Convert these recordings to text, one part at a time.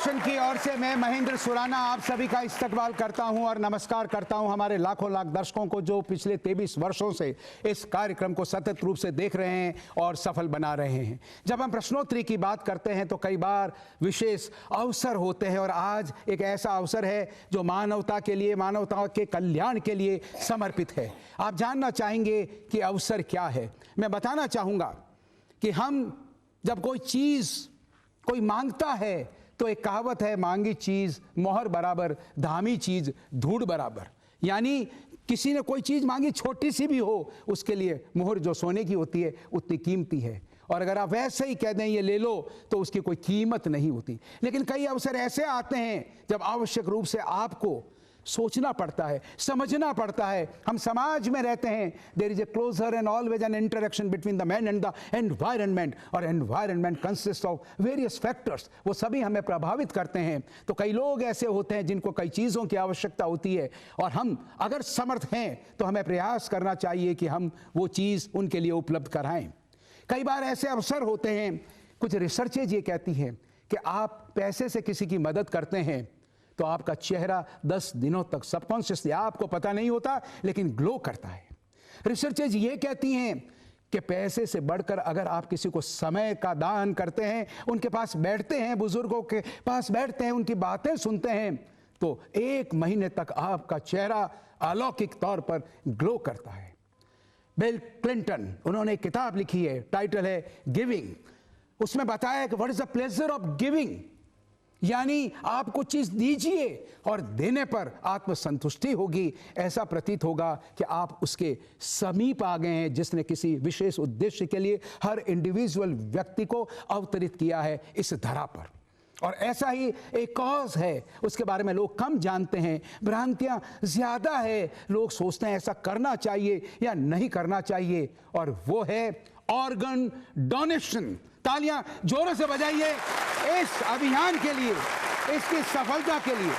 Foundation की ओर से मैं महेंद्र सुराना आप सभी का इस्तकबाल करता हूं और नमस्कार करता हूं हमारे लाखों लाख दर्शकों को जो पिछले 23 वर्षों से इस कार्यक्रम को सतत रूप से देख रहे हैं और सफल बना रहे हैं। जब हम प्रश्नोत्तरी की बात करते हैं तो कई बार विशेष अवसर होते हैं और आज एक ऐसा अवसर है जो मानवता के लिए, मानवता के कल्याण के लिए समर्पित है। आप जानना चाहेंगे कि अवसर क्या है। मैं बताना चाहूँगा कि हम जब कोई चीज़ कोई मांगता है तो एक कहावत है, मांगी चीज मोहर बराबर, धामी चीज धूड़ बराबर। यानी किसी ने कोई चीज मांगी, छोटी सी भी हो, उसके लिए मोहर जो सोने की होती है उतनी कीमती है। और अगर आप वैसे ही कह दें ये ले लो तो उसकी कोई कीमत नहीं होती। लेकिन कई अवसर ऐसे आते हैं जब आवश्यक रूप से आपको सोचना पड़ता है, समझना पड़ता है। हम समाज में रहते हैं, there is a closer and always an interaction between the man and the environment, और environment consist of various factors. वो सभी हमें प्रभावित करते हैं। तो कई लोग ऐसे होते हैं जिनको कई चीज़ों की आवश्यकता होती है और हम अगर समर्थ हैं तो हमें प्रयास करना चाहिए कि हम वो चीज़ उनके लिए उपलब्ध कराएं। कई बार ऐसे अवसर होते हैं, कुछ रिसर्चेज ये कहती हैं कि आप पैसे से किसी की मदद करते हैं तो आपका चेहरा 10 दिनों तक सबकॉन्शियसली, आपको पता नहीं होता लेकिन ग्लो करता है। रिसर्चेज ये कहती हैं कि पैसे से बढ़कर अगर आप किसी को समय का दान करते हैं, उनके पास बैठते हैं, बुजुर्गों के पास बैठते हैं, उनकी बातें सुनते हैं, तो 1 महीने तक आपका चेहरा अलौकिक तौर पर ग्लो करता है। बिल क्लिंटन, उन्होंने एक किताब लिखी है, टाइटल है गिविंग। उसमें बताया कि what is the pleasure of giving, यानी आप कुछ चीज दीजिए और देने पर आत्मसंतुष्टि होगी। ऐसा प्रतीत होगा कि आप उसके समीप आ गए हैं जिसने किसी विशेष उद्देश्य के लिए हर इंडिविजुअल व्यक्ति को अवतरित किया है इस धरा पर। और ऐसा ही एक कॉज है, उसके बारे में लोग कम जानते हैं, भ्रांतियां ज्यादा है, लोग सोचते हैं ऐसा करना चाहिए या नहीं करना चाहिए, और वो है ऑर्गन डोनेशन। तालियां जोरों से बजाइए इस अभियान के लिए, इसकी सफलता के लिए।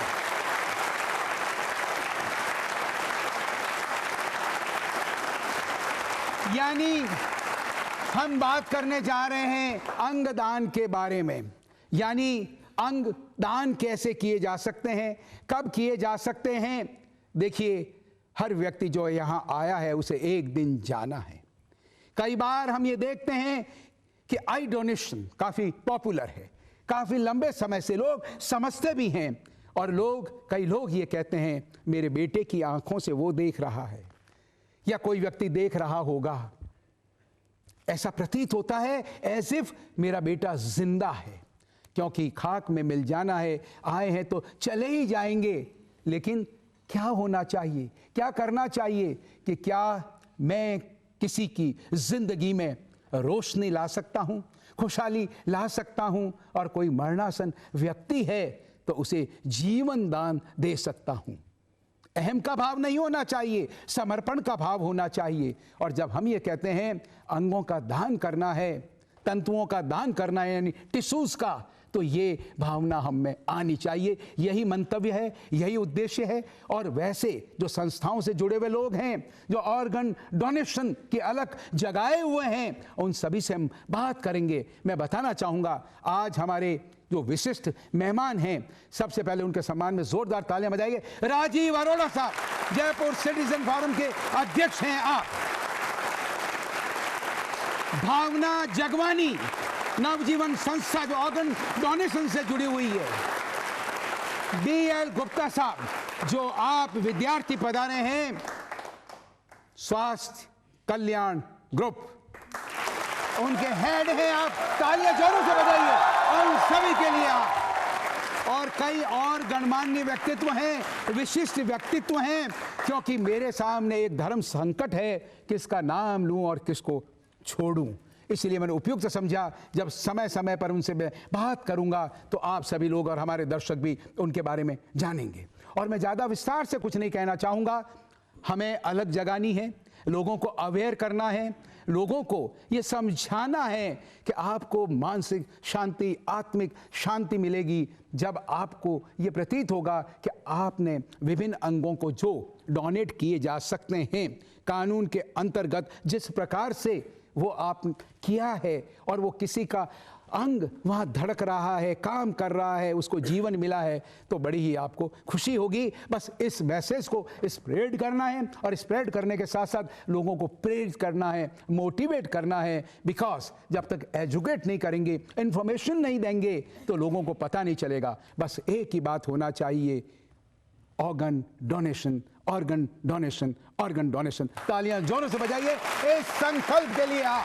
यानी हम बात करने जा रहे हैं अंगदान के बारे में। यानी अंग दान कैसे किए जा सकते हैं, कब किए जा सकते हैं। देखिए, हर व्यक्ति जो यहां आया है उसे एक दिन जाना है। कई बार हम ये देखते हैं कि आई डोनेशन काफी पॉपुलर है, काफी लंबे समय से लोग समझते भी हैं, और कई लोग ये कहते हैं मेरे बेटे की आंखों से वो देख रहा है या कोई व्यक्ति देख रहा होगा। ऐसा प्रतीत होता है एज इफ मेरा बेटा जिंदा है, क्योंकि खाक में मिल जाना है, आए हैं तो चले ही जाएंगे। लेकिन क्या होना चाहिए, क्या करना चाहिए कि क्या मैं किसी की जिंदगी में रोशनी ला सकता हूं, खुशहाली ला सकता हूं, और कोई मरणासन व्यक्ति है तो उसे जीवन दान दे सकता हूं। अहम का भाव नहीं होना चाहिए, समर्पण का भाव होना चाहिए। और जब हम ये कहते हैं अंगों का दान करना है, तंतुओं का दान करना है, यानी टिश्यूज का, तो ये भावना हम में आनी चाहिए। यही मंतव्य है, यही उद्देश्य है। और वैसे जो संस्थाओं से जुड़े हुए लोग हैं, जो ऑर्गन डोनेशन की अलग जगाए हुए हैं, उन सभी से हम बात करेंगे। मैं बताना चाहूँगा आज हमारे जो विशिष्ट मेहमान हैं, सबसे पहले उनके सम्मान में जोरदार तालियां बजाइए। राजीव अरोड़ा साहब, जयपुर सिटीजन फोरम के अध्यक्ष हैं आप। भावना जगवानी, नवजीवन संस्था जो ऑर्गन डोनेशन से जुड़ी हुई है। BL गुप्ता साहब, जो आप विद्यार्थी पधारे हैं स्वास्थ्य कल्याण ग्रुप, उनके हेड हैं आप। तालियां जोरों से बजाइए और सभी के लिए आप। और कई और गणमान्य व्यक्तित्व हैं, विशिष्ट व्यक्तित्व हैं, क्योंकि मेरे सामने एक धर्म संकट है, किसका नाम लूं और किसको छोड़ूं। इसलिए मैंने उपयुक्त समझा जब समय समय पर उनसे मैं बात करूंगा तो आप सभी लोग और हमारे दर्शक भी उनके बारे में जानेंगे। और मैं ज़्यादा विस्तार से कुछ नहीं कहना चाहूँगा। हमें अलग जगानी है, लोगों को अवेयर करना है, लोगों को ये समझाना है कि आपको मानसिक शांति, आत्मिक शांति मिलेगी जब आपको ये प्रतीत होगा कि आपने विभिन्न अंगों को जो डोनेट किए जा सकते हैं कानून के अंतर्गत, जिस प्रकार से वो आप किया है और वो किसी का अंग वहाँ धड़क रहा है, काम कर रहा है, उसको जीवन मिला है, तो बड़ी ही आपको खुशी होगी। बस इस मैसेज को स्प्रेड करना है और स्प्रेड करने के साथ साथ लोगों को प्रेरित करना है, मोटिवेट करना है। बिकॉज जब तक एजुकेट नहीं करेंगे, इंफॉर्मेशन नहीं देंगे, तो लोगों को पता नहीं चलेगा। बस एक ही बात होना चाहिए, organ donation, organ donation, organ donation. तालियां जोरों से बजाइए इस संकल्प के लिए आप।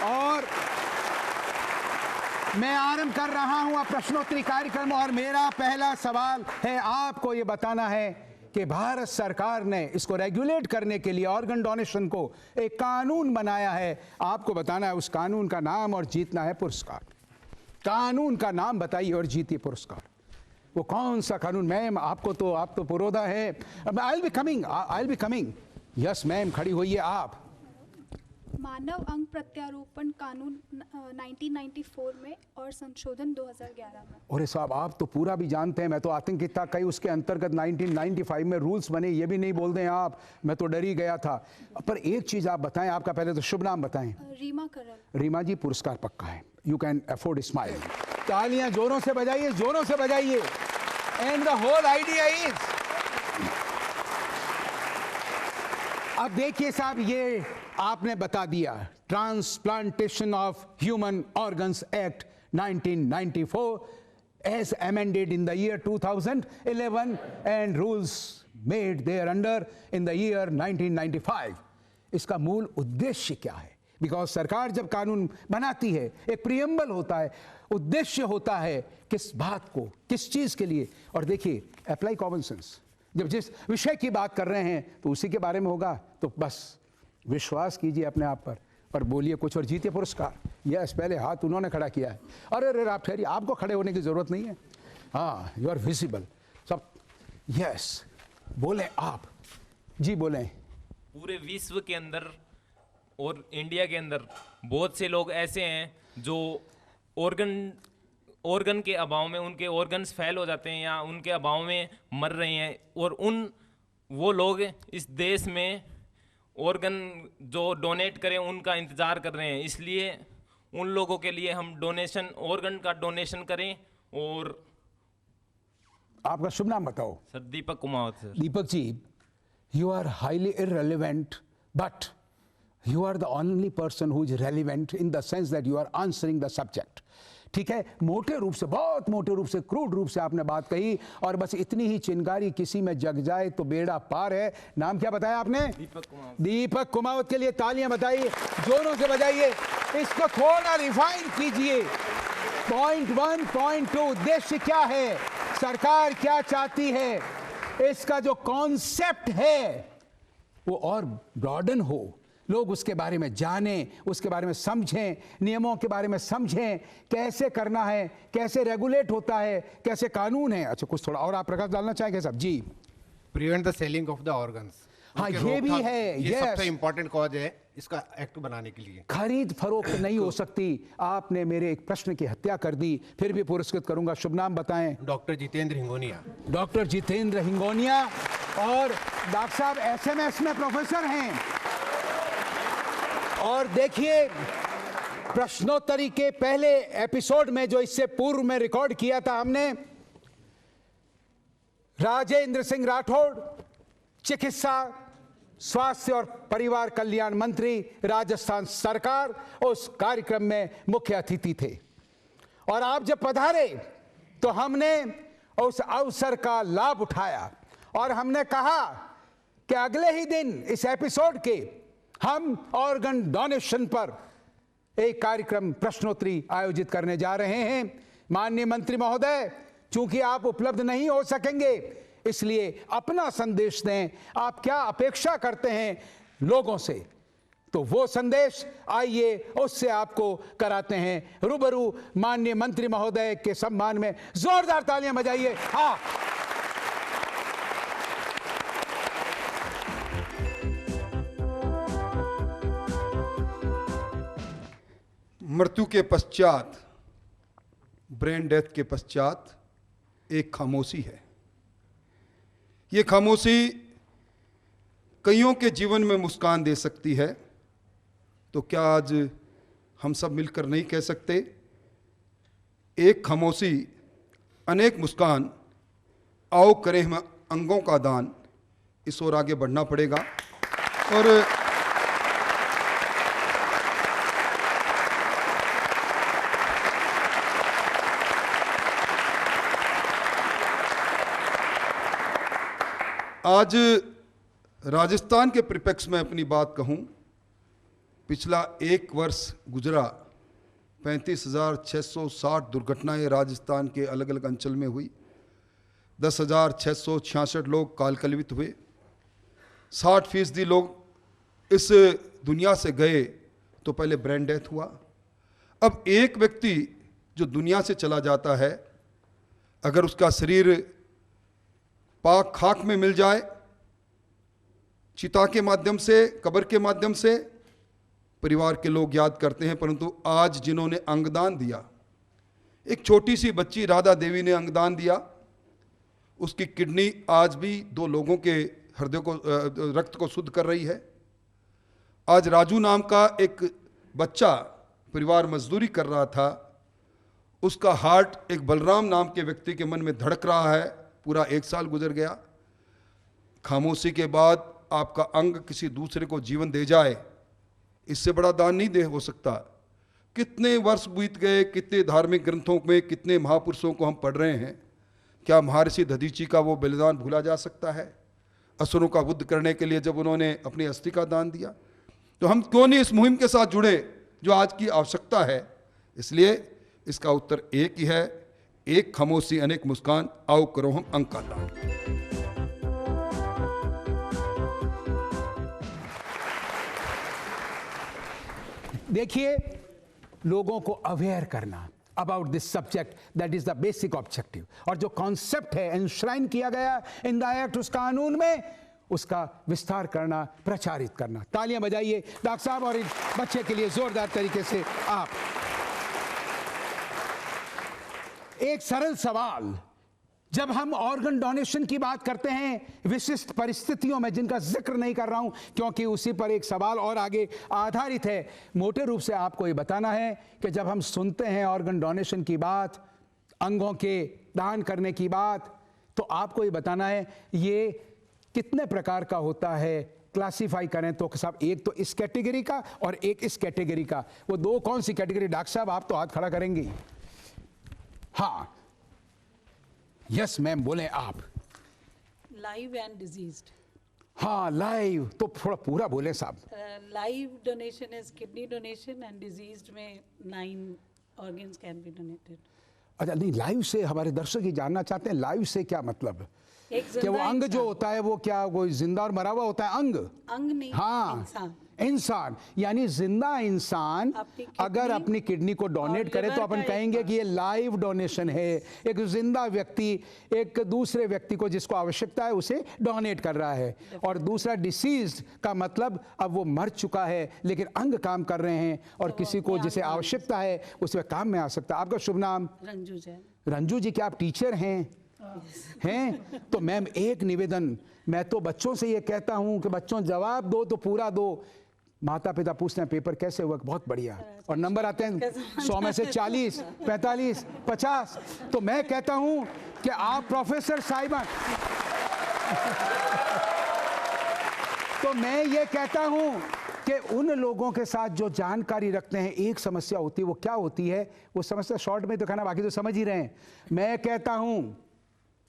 और मैं आरंभ कर रहा हूं अब प्रश्नोत्तरी कार्यक्रम, और मेरा पहला सवाल है, आपको यह बताना है कि भारत सरकार ने इसको रेगुलेट करने के लिए, ऑर्गन डोनेशन को, एक कानून बनाया है। आपको बताना है उस कानून का नाम और जीतना है पुरस्कार। कानून का नाम बताइए और जीतिए पुरस्कार। वो कौन सा कानून? मैम आप तो पुरोधा है। I will be coming. Yes ma'am, खड़ी होइए आप। मानव अंग प्रत्यारोपण कानून 1994 में और संशोधन 2011 में। अरे साहब, आप तो पूरा भी जानते हैं। मैं तो आतंकित था कई, उसके अंतर्गत 1995 में रूल्स बने, ये भी नहीं बोल दें आप, मैं तो डर ही गया था। पर एक चीज आप बताएं, आपका पहले तो शुभ नाम बताएं। रीमा करल। रीमा जी, पुरस्कार पक्का है। You can afford smile. तालियां जोरों से बजाइए, जोरों से बजाइए। And the whole idea is, अब देखिए साहब, ये आपने बता दिया, transplantation of human organs act 1994 as amended in the year 2011 and rules made thereunder in the year 1995। इसका मूल उद्देश्य क्या है? बिकॉज सरकार जब कानून बनाती है, एक प्रियम्बल होता है, उद्देश्य होता है किस बात को, किस चीज के लिए। और देखिए, अप्लाई कॉमन सेंस। जब जिस विषय की बात कर रहे हैं तो उसी के बारे में होगा, तो बस विश्वास कीजिए अपने आप पर और बोलिए कुछ और जीतिए पुरस्कार। यस, पहले हाथ उन्होंने खड़ा किया है। अरे आप ठहरिए, आपको खड़े होने की जरूरत नहीं है। हाँ, यू आर विजिबल सब। यस, बोले आप जी, बोले। पूरे विश्व के अंदर और इंडिया के अंदर बहुत से लोग ऐसे हैं जो ऑर्गन के अभाव में, उनके ऑर्गन्स फेल हो जाते हैं या उनके अभाव में मर रहे हैं, और वो लोग इस देश में ऑर्गन जो डोनेट करें उनका इंतज़ार कर रहे हैं। इसलिए उन लोगों के लिए हम डोनेशन, ऑर्गन का डोनेशन करें। और आपका शुभ नाम बताओ। Sir, Deepak Kumawat sir. Deepak ji, you are highly irrelevant, but you are the only person who is relevant in the sense that you are answering the subject। ठीक है, मोटे रूप से, बहुत मोटे रूप से, क्रूड रूप से आपने बात कही, और बस इतनी ही चिंगारी किसी में जग जाए तो बेड़ा पार है। नाम क्या बताया आपने? दीपक कुमावत। दीपक कुमावत के लिए तालियां बताइए, जोरों से बजाइए। इसको थोड़ा रिफाइन कीजिए। पॉइंट 1, पॉइंट 2, उद्देश्य क्या है, सरकार क्या चाहती है, इसका जो कॉन्सेप्ट है वो और ब्रॉडन हो, लोग उसके बारे में जानें, उसके बारे में समझें, नियमों के बारे में समझें, कैसे करना है, कैसे रेगुलेट होता है, कैसे कानून है। अच्छा, कुछ थोड़ा और आप प्रकाश डालना चाहेंगे साहब जी? Prevent the selling of the organs. हाँ, ये भी है। ये yes। सबसे इंपॉर्टेंट कॉज है इसका एक्ट बनाने के लिए। खरीद फरोख्त नहीं हो सकती। आपने मेरे एक प्रश्न की हत्या कर दी, फिर भी पुरस्कृत करूंगा। शुभ नाम बताएं। डॉक्टर जितेंद्र हिंगोनिया। डॉक्टर जितेंद्र हिंगोनिया, और डॉक्टर साहब एसएमएस में प्रोफेसर हैं। और देखिए, प्रश्नोत्तरी के पहले एपिसोड में, जो इससे पूर्व में रिकॉर्ड किया था हमने, राजेंद्र सिंह राठौड़, चिकित्सा, स्वास्थ्य और परिवार कल्याण मंत्री, राजस्थान सरकार, उस कार्यक्रम में मुख्य अतिथि थे। और आप जब पधारे तो हमने उस अवसर का लाभ उठाया और हमने कहा कि अगले ही दिन इस एपिसोड के हम ऑर्गन डोनेशन पर एक कार्यक्रम, प्रश्नोत्तरी आयोजित करने जा रहे हैं। माननीय मंत्री महोदय, चूंकि आप उपलब्ध नहीं हो सकेंगे, इसलिए अपना संदेश दें। आप क्या अपेक्षा करते हैं लोगों से, तो वो संदेश आइए उससे आपको कराते हैं रूबरू। माननीय मंत्री महोदय के सम्मान में जोरदार तालियां बजाइए। हाँ, मृत्यु के पश्चात, ब्रेन डेथ के पश्चात एक खामोशी है। ये खामोशी कईयों के जीवन में मुस्कान दे सकती है। तो क्या आज हम सब मिलकर नहीं कह सकते। एक खामोशी अनेक मुस्कान, आओ करें हम अंगों का दान, इस ओर आगे बढ़ना पड़ेगा। और आज राजस्थान के परिप्रेक्ष्य में अपनी बात कहूं, पिछला एक वर्ष गुजरा, 35,660 दुर्घटनाएं राजस्थान के अलग अलग अंचल में हुई, 10,666 लोग कालकलवित हुए, 60% लोग इस दुनिया से गए तो पहले ब्रेन डेथ हुआ। अब एक व्यक्ति जो दुनिया से चला जाता है, अगर उसका शरीर पाक खाक में मिल जाए, चिता के माध्यम से, कब्र के माध्यम से, परिवार के लोग याद करते हैं। परंतु आज जिन्होंने अंगदान दिया, एक छोटी सी बच्ची राधा देवी ने अंगदान दिया, उसकी किडनी आज भी 2 लोगों के हृदय को, रक्त को शुद्ध कर रही है। आज राजू नाम का एक बच्चा परिवार मजदूरी कर रहा था, उसका हार्ट एक बलराम नाम के व्यक्ति के मन में धड़क रहा है, पूरा 1 साल गुजर गया। खामोशी के बाद आपका अंग किसी दूसरे को जीवन दे जाए, इससे बड़ा दान नहीं दे हो सकता। कितने वर्ष बीत गए, कितने धार्मिक ग्रंथों में कितने महापुरुषों को हम पढ़ रहे हैं, क्या महर्षि दधीची का वो बलिदान भूला जा सकता है? असुरों का वध करने के लिए जब उन्होंने अपनी अस्थि का दान दिया, तो हम क्यों नहीं इस मुहिम के साथ जुड़े जो आज की आवश्यकता है? इसलिए इसका उत्तर एक ही है, एक खामोशी अनेक मुस्कान, आओ करो हम अंक का दान। देखिए, लोगों को अवेयर करना about this subject, that is the basic objective. और जो कॉन्सेप्ट है एनश्राइन किया गया इन द एक्ट, उस कानून में, उसका विस्तार करना, प्रचारित करना। तालियां बजाइए डॉक्टर साहब और इस बच्चे के लिए जोरदार तरीके से आप। एक सरल सवाल, जब हम ऑर्गन डोनेशन की बात करते हैं विशिष्ट परिस्थितियों में, जिनका जिक्र नहीं कर रहा हूं क्योंकि उसी पर एक सवाल और आगे आधारित है, मोटे रूप से आपको ये बताना है कि जब हम सुनते हैं ऑर्गन डोनेशन की बात, अंगों के दान करने की बात, तो आपको ये बताना है ये कितने प्रकार का होता है। क्लासिफाई करें तो साहब, एक तो इस कैटेगरी का और एक इस कैटेगरी का। वो 2 कौन सी कैटेगरी? डॉक्टर साहब आप तो हाथ खड़ा करेंगी। हाँ, यस मैम, बोले आप। Live and diseased. हाँ, लाइव तो थोड़ा पूरा बोले साहब। Live donation is kidney donation and diseased में 9 ऑर्गन्स कैन बी डोनेटेड। अच्छा, नहीं, लाइव से हमारे दर्शक ही जानना चाहते हैं, लाइव से क्या मतलब? कि वो अंग जो होता है वो क्या वो जिंदा और मरा हुआ होता है? अंग नहीं, हाँ, इंसान, यानी जिंदा इंसान अगर अपनी किडनी को डोनेट करे तो अपन कहेंगे कि ये लाइव डोनेशन है। एक जिंदा व्यक्ति एक दूसरे व्यक्ति को जिसको आवश्यकता है उसे डोनेट कर रहा है। और दूसरा डिसीज्ड का मतलब अब वो मर चुका है लेकिन अंग काम कर रहे हैं और किसी को जिसे आवश्यकता है उसमें काम में आ सकता है। आपका शुभ नाम? रंजू जैन। रंजू जी, क्या आप टीचर हैं? हैं? तो मैम एक निवेदन, मैं तो बच्चों से ये कहता हूं कि बच्चों जवाब दो तो पूरा दो। माता पिता पूछते हैं पेपर कैसे हुआ? बहुत बढ़िया। और नंबर आते हैं 100 में से 40, 45, 50। तो मैं कहता हूं कि आप प्रोफेसर साहिबान, तो मैं ये कहता हूं कि उन लोगों के साथ जो जानकारी रखते हैं, एक समस्या होती है, वो क्या होती है? वो समस्या शॉर्ट में तो कहना, बाकी तो समझ ही रहे हैं। मैं कहता हूं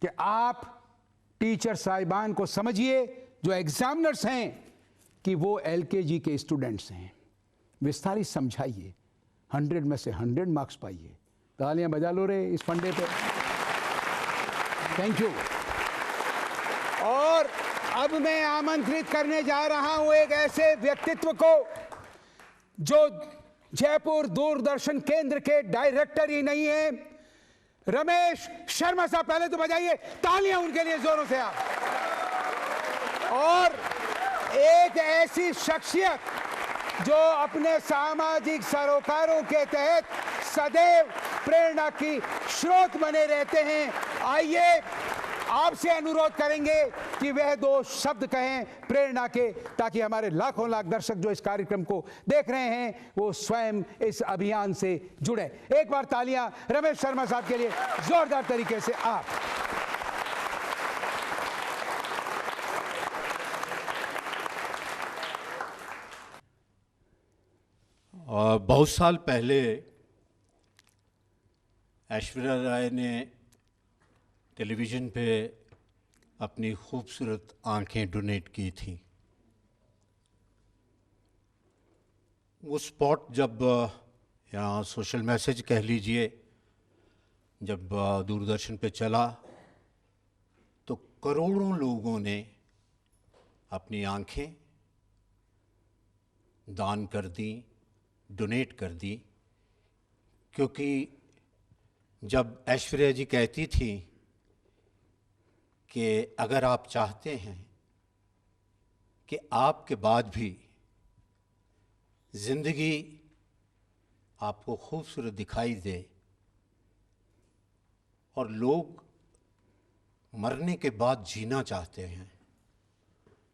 कि आप टीचर साहिबान को समझिए जो एग्जामिनर्स हैं कि वो एलकेजी के स्टूडेंट्स हैं, विस्तारित समझाइए, 100 में से 100 मार्क्स पाइए। तालियां बजा लो रे इस फंडे पे। Thank you. और अब मैं आमंत्रित करने जा रहा हूं एक ऐसे व्यक्तित्व को जो जयपुर दूरदर्शन केंद्र के डायरेक्टर ही नहीं है, रमेश शर्मा साहब। पहले तो बजाइए तालियां उनके लिए जोरों से आप। और एक ऐसी शख्सियत जो अपने सामाजिक सरोकारों के तहत सदैव प्रेरणा की स्रोत बने रहते हैं। आइए आपसे अनुरोध करेंगे कि वह दो शब्द कहें प्रेरणा के, ताकि हमारे लाखों लाख दर्शक जो इस कार्यक्रम को देख रहे हैं वो स्वयं इस अभियान से जुड़े। एक बार तालियां रमेश शर्मा साहब के लिए जोरदार तरीके से आप। बहुत साल पहले ऐश्वर्या राय ने टेलीविज़न पे अपनी खूबसूरत आंखें डोनेट की थी। वो स्पॉट जब यहाँ सोशल मैसेज कह लीजिए, जब दूरदर्शन पे चला तो करोड़ों लोगों ने अपनी आंखें दान कर दी, डोनेट कर दी। क्योंकि जब ऐश्वर्या जी कहती थी कि अगर आप चाहते हैं कि आपके बाद भी ज़िंदगी आपको खूबसूरत दिखाई दे और लोग मरने के बाद जीना चाहते हैं,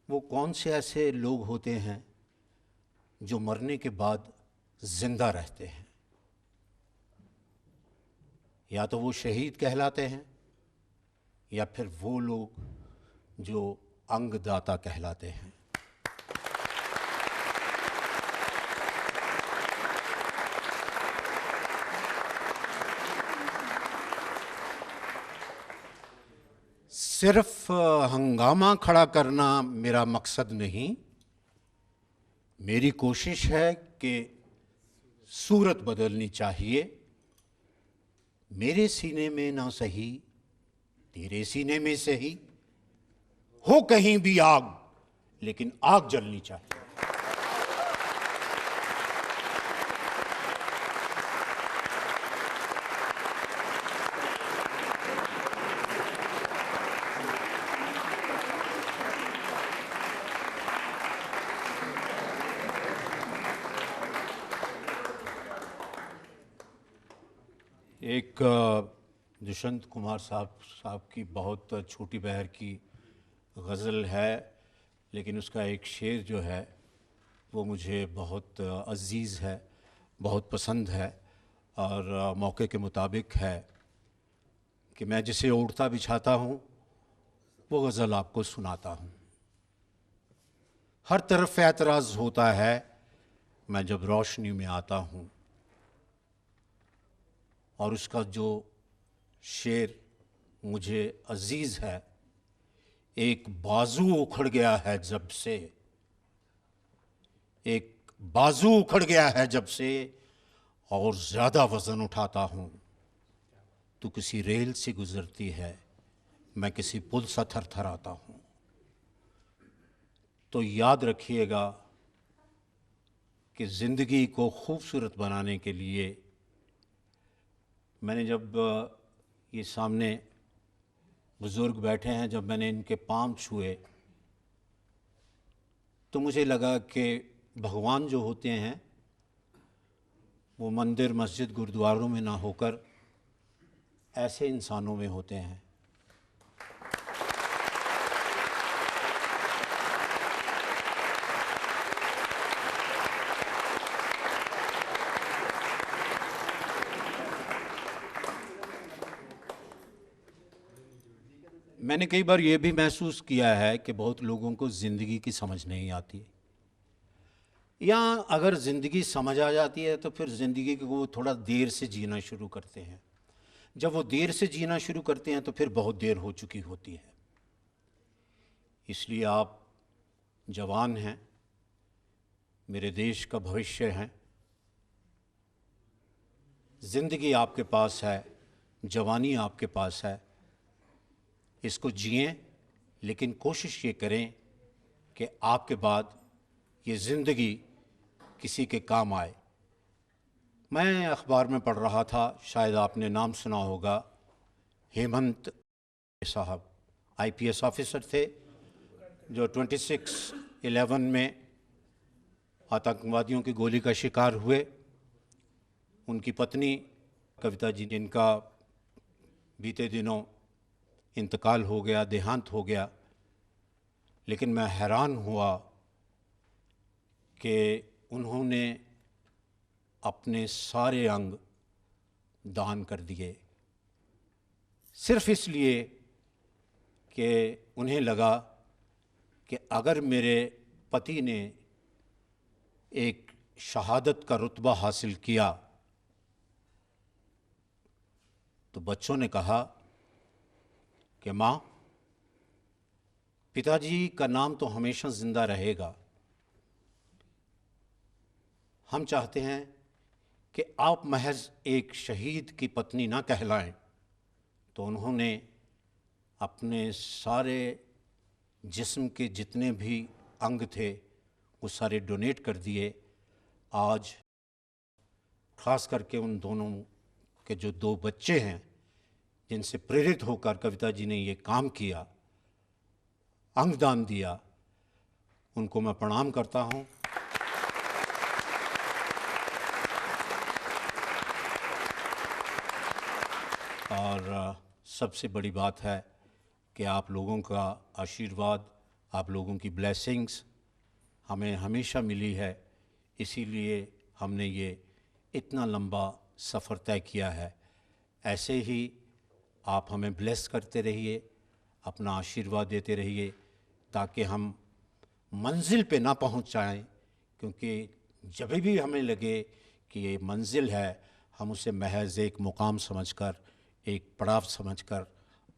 वो कौन से ऐसे लोग होते हैं जो मरने के बाद जिंदा रहते हैं? या तो वो शहीद कहलाते हैं या फिर वो लोग जो अंगदाता कहलाते हैं। सिर्फ हंगामा खड़ा करना मेरा मकसद नहीं, मेरी कोशिश है कि सूरत बदलनी चाहिए। मेरे सीने में ना सही, तेरे सीने में सही, हो कहीं भी आग, लेकिन आग जलनी चाहिए। एक दुष्यंत कुमार साहब की बहुत छोटी बहर की गज़ल है, लेकिन उसका एक शेर जो है वो मुझे बहुत अज़ीज़ है, बहुत पसंद है और मौके के मुताबिक है कि मैं जिसे ओढ़ता बिछाता हूँ वो गज़ल आपको सुनाता हूँ। हर तरफ एतराज़ होता है मैं जब रोशनी में आता हूँ, और उसका जो शेर मुझे अजीज़ है, एक बाजू उखड़ गया है जब से, एक बाजू उखड़ गया है जब से, और ज़्यादा वज़न उठाता हूँ। तू किसी रेल से गुज़रती है, मैं किसी पुल सा थरथराता हूँ। तो याद रखिएगा कि ज़िंदगी को खूबसूरत बनाने के लिए मैंने जब ये सामने बुज़ुर्ग बैठे हैं, जब मैंने इनके पाँव छुए तो मुझे लगा कि भगवान जो होते हैं वो मंदिर, मस्जिद, गुरुद्वारों में ना होकर ऐसे इंसानों में होते हैं। मैंने कई बार ये भी महसूस किया है कि बहुत लोगों को ज़िंदगी की समझ नहीं आती, या अगर ज़िंदगी समझ आ जाती है तो फिर ज़िंदगी को वो थोड़ा देर से जीना शुरू करते हैं। जब वो देर से जीना शुरू करते हैं तो फिर बहुत देर हो चुकी होती है। इसलिए आप जवान हैं, मेरे देश का भविष्य हैं। ज़िंदगी आपके पास है, जवानी आपके पास है, इसको जिएं, लेकिन कोशिश ये करें कि आपके बाद ये ज़िंदगी किसी के काम आए। मैं अखबार में पढ़ रहा था, शायद आपने नाम सुना होगा, हेमंत साहब IPS ऑफिसर थे जो 26/11 में आतंकवादियों की गोली का शिकार हुए। उनकी पत्नी कविता जी, जिनका बीते दिनों इंतकाल हो गया, देहांत हो गया। लेकिन मैं हैरान हुआ कि उन्होंने अपने सारे अंग दान कर दिए, सिर्फ इसलिए कि उन्हें लगा कि अगर मेरे पति ने एक शहादत का रुतबा हासिल किया तो बच्चों ने कहा कि माँ, पिताजी का नाम तो हमेशा जिंदा रहेगा, हम चाहते हैं कि आप महज एक शहीद की पत्नी ना कहलाएं। तो उन्होंने अपने सारे जिस्म के जितने भी अंग थे वो सारे डोनेट कर दिए। आज ख़ास करके उन दोनों के जो 2 बच्चे हैं जिनसे प्रेरित होकर कविता जी ने ये काम किया, अंगदान दिया, उनको मैं प्रणाम करता हूँ। और सबसे बड़ी बात है कि आप लोगों का आशीर्वाद, आप लोगों की ब्लेसिंग्स हमें हमेशा मिली है, इसीलिए हमने ये इतना लंबा सफ़र तय किया है। ऐसे ही आप हमें ब्लेस करते रहिए, अपना आशीर्वाद देते रहिए, ताकि हम मंजिल पे ना पहुंच जाएं, क्योंकि जब भी हमें लगे कि ये मंजिल है, हम उसे महज एक मुकाम समझकर, एक पड़ाव समझकर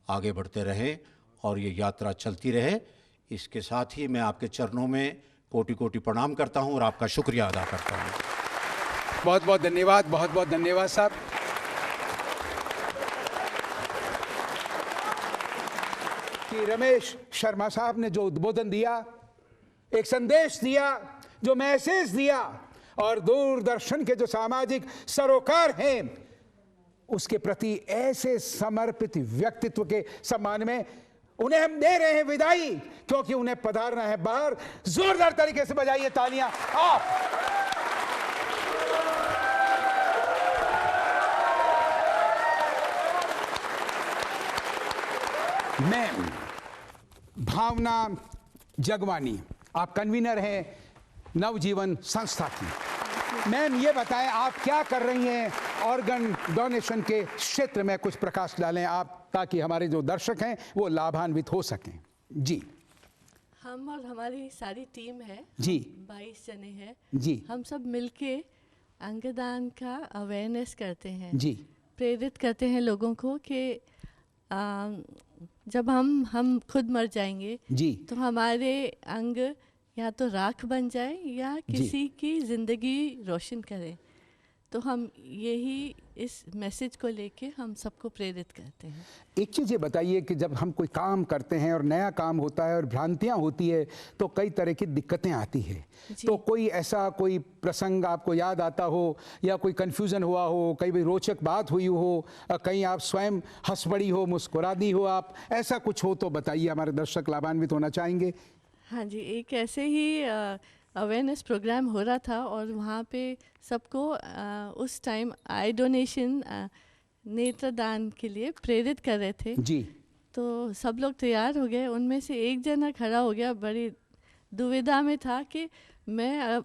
आगे बढ़ते रहें और ये यात्रा चलती रहे। इसके साथ ही मैं आपके चरणों में कोटि कोटि प्रणाम करता हूं और आपका शुक्रिया अदा करता हूं। बहुत बहुत धन्यवाद, बहुत बहुत धन्यवाद साहब। कि रमेश शर्मा साहब ने जो उद्बोधन दिया, एक संदेश दिया, जो मैसेज दिया, और दूरदर्शन के जो सामाजिक सरोकार हैं उसके प्रति ऐसे समर्पित व्यक्तित्व के सम्मान में उन्हें हम दे रहे हैं विदाई, क्योंकि उन्हें पधारना है बाहर। जोरदार तरीके से बजाइए तालियां आप। मैम भावना जगवानी, आप कन्वीनर हैं नवजीवन संस्था की। मैम ये बताएं आप क्या कर रही हैं ऑर्गन डोनेशन के क्षेत्र में, कुछ प्रकाश डालें आप, ताकि हमारे जो दर्शक हैं वो लाभान्वित हो सकें। जी। हम और हमारी सारी टीम है जी, 22 जने हैं जी, हम सब मिलके अंगदान का अवेयरनेस करते हैं जी, प्रेरित करते हैं लोगों को कि जब हम खुद मर जाएंगे जी, तो हमारे अंग या तो राख बन जाए या किसी की ज़िंदगी रोशन करे। तो हम यही इस मैसेज को लेके हम सबको प्रेरित करते हैं। एक चीज़ ये बताइए कि जब हम कोई काम करते हैं और नया काम होता है और भ्रांतियां होती है तो कई तरह की दिक्कतें आती है, तो कोई ऐसा कोई प्रसंग आपको याद आता हो या कोई कन्फ्यूज़न हुआ हो, कई भी रोचक बात हुई हो, कहीं आप स्वयं हंस पड़ी हो, मुस्कुरा दी हो आप, ऐसा कुछ हो तो बताइए, हमारे दर्शक लाभान्वित होना चाहेंगे। हाँ जी, एक ऐसे ही अवेयरनेस प्रोग्राम हो रहा था और वहाँ पे सबको उस टाइम आई डोनेशन नेत्रदान के लिए प्रेरित कर रहे थे जी। तो सब लोग तैयार हो गए। उनमें से एक जना खड़ा हो गया, बड़ी दुविधा में था कि मैं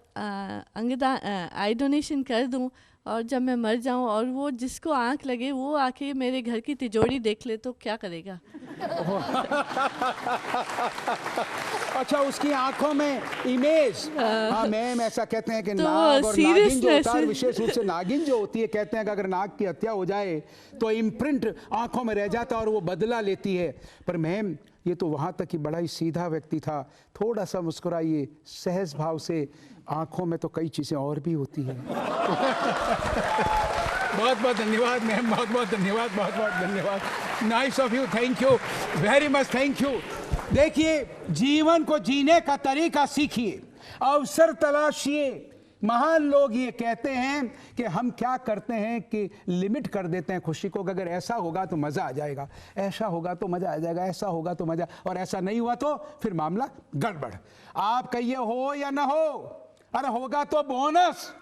अंगदान आई डोनेशन कर दूं और जब मैं मर जाऊं और वो जिसको आंख लगे वो आके मेरे घर की तिजोरी देख ले तो क्या करेगा। अच्छा, उसकी आंखों में इमेज। हाँ मैम, ऐसा कहते हैं कि तो नाग और नागिन जो होता है, seriousness- विशेष रूप से नागिन जो होती है, कहते हैं कि अगर नाग की हत्या हो जाए तो इम्प्रिंट आंखों में रह जाता है और वो बदला लेती है। पर मैम ये तो वहाँ तक ही बड़ा ही सीधा व्यक्ति था, थोड़ा सा मुस्कुराइए सहज भाव से, आंखों में तो कई चीज़ें और भी होती हैं। बहुत बहुत धन्यवाद मैम, बहुत बहुत धन्यवाद, बहुत बहुत धन्यवाद। Nice of you, thank you very much, thank you. देखिए, जीवन को जीने का तरीका सीखिए, अवसर तलाशिए। महान लोग ये कहते हैं कि हम क्या करते हैं कि लिमिट कर देते हैं खुशी को, अगर ऐसा होगा तो मज़ा आ जाएगा, ऐसा होगा तो मज़ा आ जाएगा, ऐसा होगा तो मज़ा, और ऐसा नहीं हुआ तो फिर मामला गड़बड़। आप कहिए हो या ना हो, अरे होगा तो बोनस,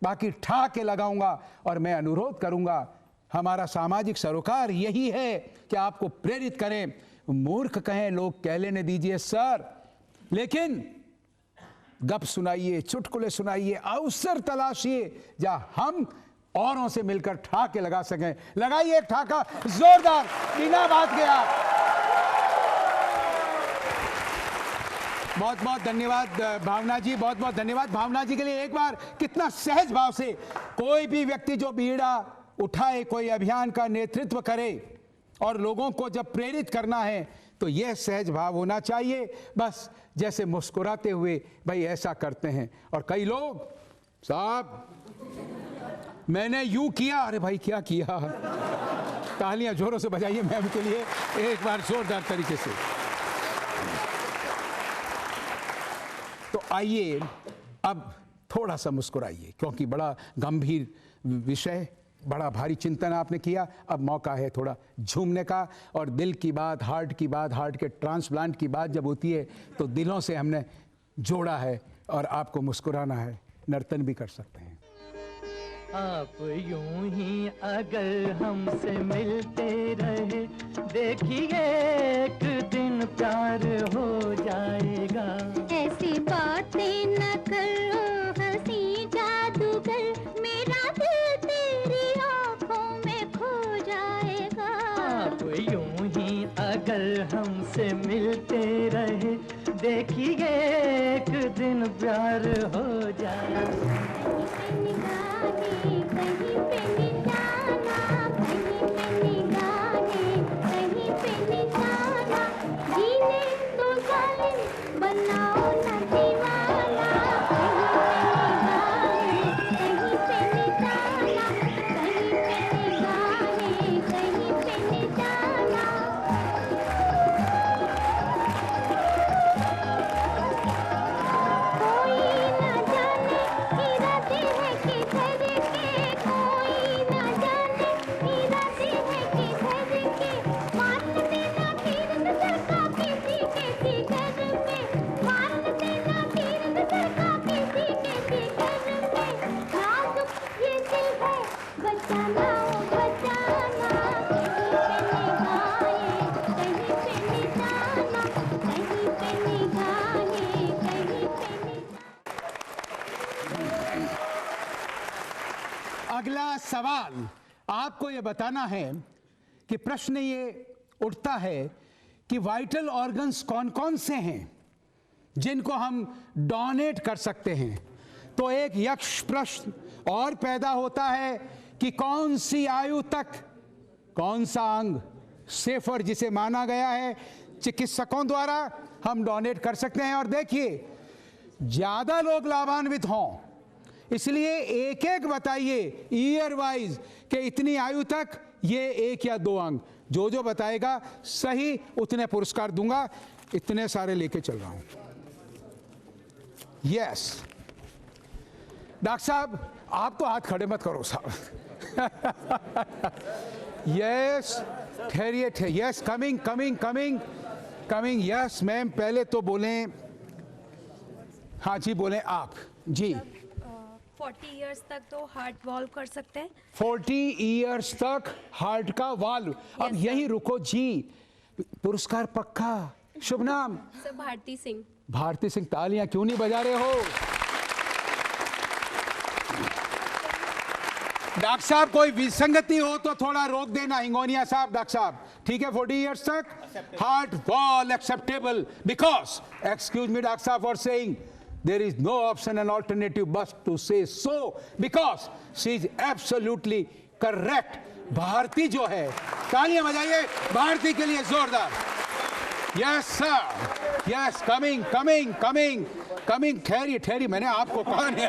बाकी ठा के लगाऊंगा। और मैं अनुरोध करूंगा, हमारा सामाजिक सरोकार यही है कि आपको प्रेरित करें। मूर्ख कहें लोग, कह लेने दीजिए सर, लेकिन गप सुनाइए, चुटकुले सुनाइए, अवसर तलाशिए जहां हम औरों से मिलकर ठहाके लगा सकें। लगाइए एक ठहाका जोरदार, बिना बात के आप। बहुत बहुत धन्यवाद भावना जी, बहुत बहुत धन्यवाद भावना जी के लिए। एक बार कितना सहज भाव से कोई भी व्यक्ति जो बीड़ा उठाए, कोई अभियान का नेतृत्व करे और लोगों को जब प्रेरित करना है तो यह सहज भाव होना चाहिए। बस जैसे मुस्कुराते हुए भाई ऐसा करते हैं। और कई लोग, साहब मैंने यूं किया, अरे भाई क्या किया, तालियां जोरों से बजाइए मैम के लिए एक बार जोरदार तरीके से। तो आइए अब थोड़ा सा मुस्कुराइए, क्योंकि बड़ा गंभीर विषय, बड़ा भारी चिंतन आपने किया। अब मौका है थोड़ा झूमने का। और दिल की बात, हार्ट की बात, हार्ट के ट्रांसप्लांट की बात जब होती है तो दिलों से हमने जोड़ा है और आपको मुस्कुराना है। नर्तन भी कर सकते हैं। आप यूं ही अगर हमसे मिलते रहे, देखिए एक दिन प्यार हो जाएगा। ऐसी बातें न करो हंसी जादूगर, मेरा दिल तेरी आँखों में खो जाएगा। आप यूं ही अगर हमसे मिलते रहे, देखिए एक दिन प्यार हो जाएगा। कहीं पे निशाना, कहीं पे निगाहें, कहीं पे निशाना, जीने तो जालिम बनाओ ना दीवाना। कहीं पे निशाना, कहीं पे निगाहें, कहीं पे निशाना। कोई ना जाने इरादे है किधर के, कोई ना जाने इरादे है किधर के, मान देना तीर नजर का किसी के जिगर में, मान देना तीर नजर का किसी के जिगर में। नाजुक ये दिल है बचाना ओ बचाना, कहीं पे निगाहें, कहीं पे निशाना, कहीं पे निगाहें, कहीं पे निशाना। अगला सवाल आपको यह बताना है कि प्रश्न ये उठता है कि वाइटल ऑर्गन्स कौन कौन से हैं जिनको हम डोनेट कर सकते हैं। तो एक यक्ष प्रश्न और पैदा होता है कि कौन सी आयु तक कौन सा अंग सेफर जिसे माना गया है चिकित्सकों द्वारा हम डोनेट कर सकते हैं। और देखिए, ज्यादा लोग लाभान्वित हों इसलिए एक एक बताइए ईयर वाइज कि इतनी आयु तक ये एक या दो अंग। जो जो बताएगा सही उतने पुरस्कार दूंगा। इतने सारे लेके चल रहा हूं। यस डॉक्टर साहब, आप तो हाथ खड़े मत करो साहब। यस ठहरिए ठहरिए। Yes coming coming coming coming. Yes ma'am, पहले तो बोलें। हाँ जी बोलें आप जी। 40 इयर्स तक तो हार्ट वॉल्व कर सकते हैं। 40 इयर्स तक हार्ट का वाल्व। अब यही रुको जी, पुरस्कार पक्का। शुभ नाम? सर भारती सिंह। भारती सिंह, तालियां क्यों नहीं बजा रहे हो? डॉक्टर साहब कोई विसंगति हो तो थोड़ा रोक देना। हिंगोनिया साहब, डॉक्टर साहब ठीक है। 40 इयर्स तक heart valve acceptable because, excuse me doctor साहब for saying, there is no option and alternative but to say so because she is absolutely correct. Bharti जो है, तालियां बजाइए भारती के लिए जोरदार। Yes sir, yes coming coming coming coming. ठहरिए ठहरिए, मैंने आपको कहा नहीं।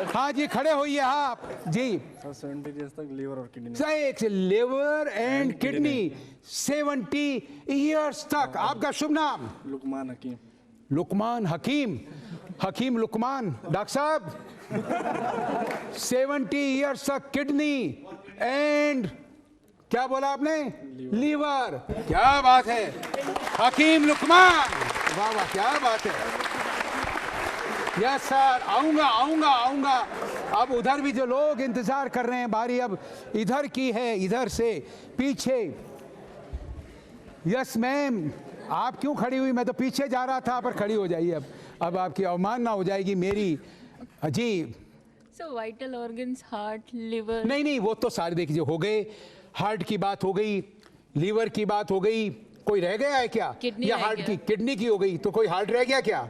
हाँ जी खड़े होइए आप जी। 70 इयर्स तक लीवर और किडनी। सही, लिवर एंड किडनी 70 इयर्स तक। आपका शुभ नाम? लुकमान हकीम। लुकमान हकीम, हकीम लुकमान। डॉक्टर साहब 70 इयर्स तक किडनी एंड क्या बोला आपने? लीवर। क्या बात है हकीम लुकमान, वाह वाह क्या बात है। यस सर, आऊंगा आऊंगा आऊंगा। अब उधर भी जो लोग इंतजार कर रहे हैं, बारी अब इधर की है, इधर से पीछे। यस मैम, आप क्यों खड़ी हुई? मैं तो पीछे जा रहा था, पर खड़ी हो जाइए अब आपकी अवमानना हो जाएगी मेरी। जी सो वाइटल ऑर्गन्स, हार्ट, लिवर। नहीं, वो तो सारे देखिए हो गए। हार्ट की बात हो गई, लीवर की बात हो गई, कोई रह गया है क्या? किडनी या रह हार्ट गया। की किडनी की हो गई, तो कोई हार्ट रह गया क्या?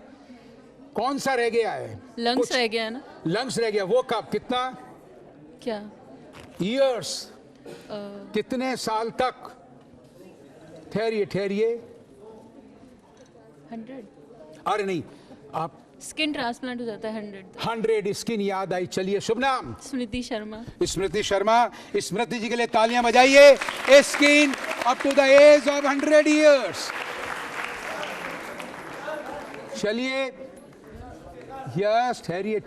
कौन सा रह गया है? लंग्स रह गया ना? लंग्स रह गया। वो कब? कितना? क्या? ईयर्स, कितने साल तक? ठहरिए 100। अरे नहीं, आप स्किन ट्रांसप्लांट हो जाता है 100। 100 स्किन याद आई। चलिए, शुभ नाम? स्मृति शर्मा। स्मृति शर्मा। स्मृति जी के लिए तालियां बजाइए। Skin up to the age of 100 years. चलिए, यस, ठहरिए,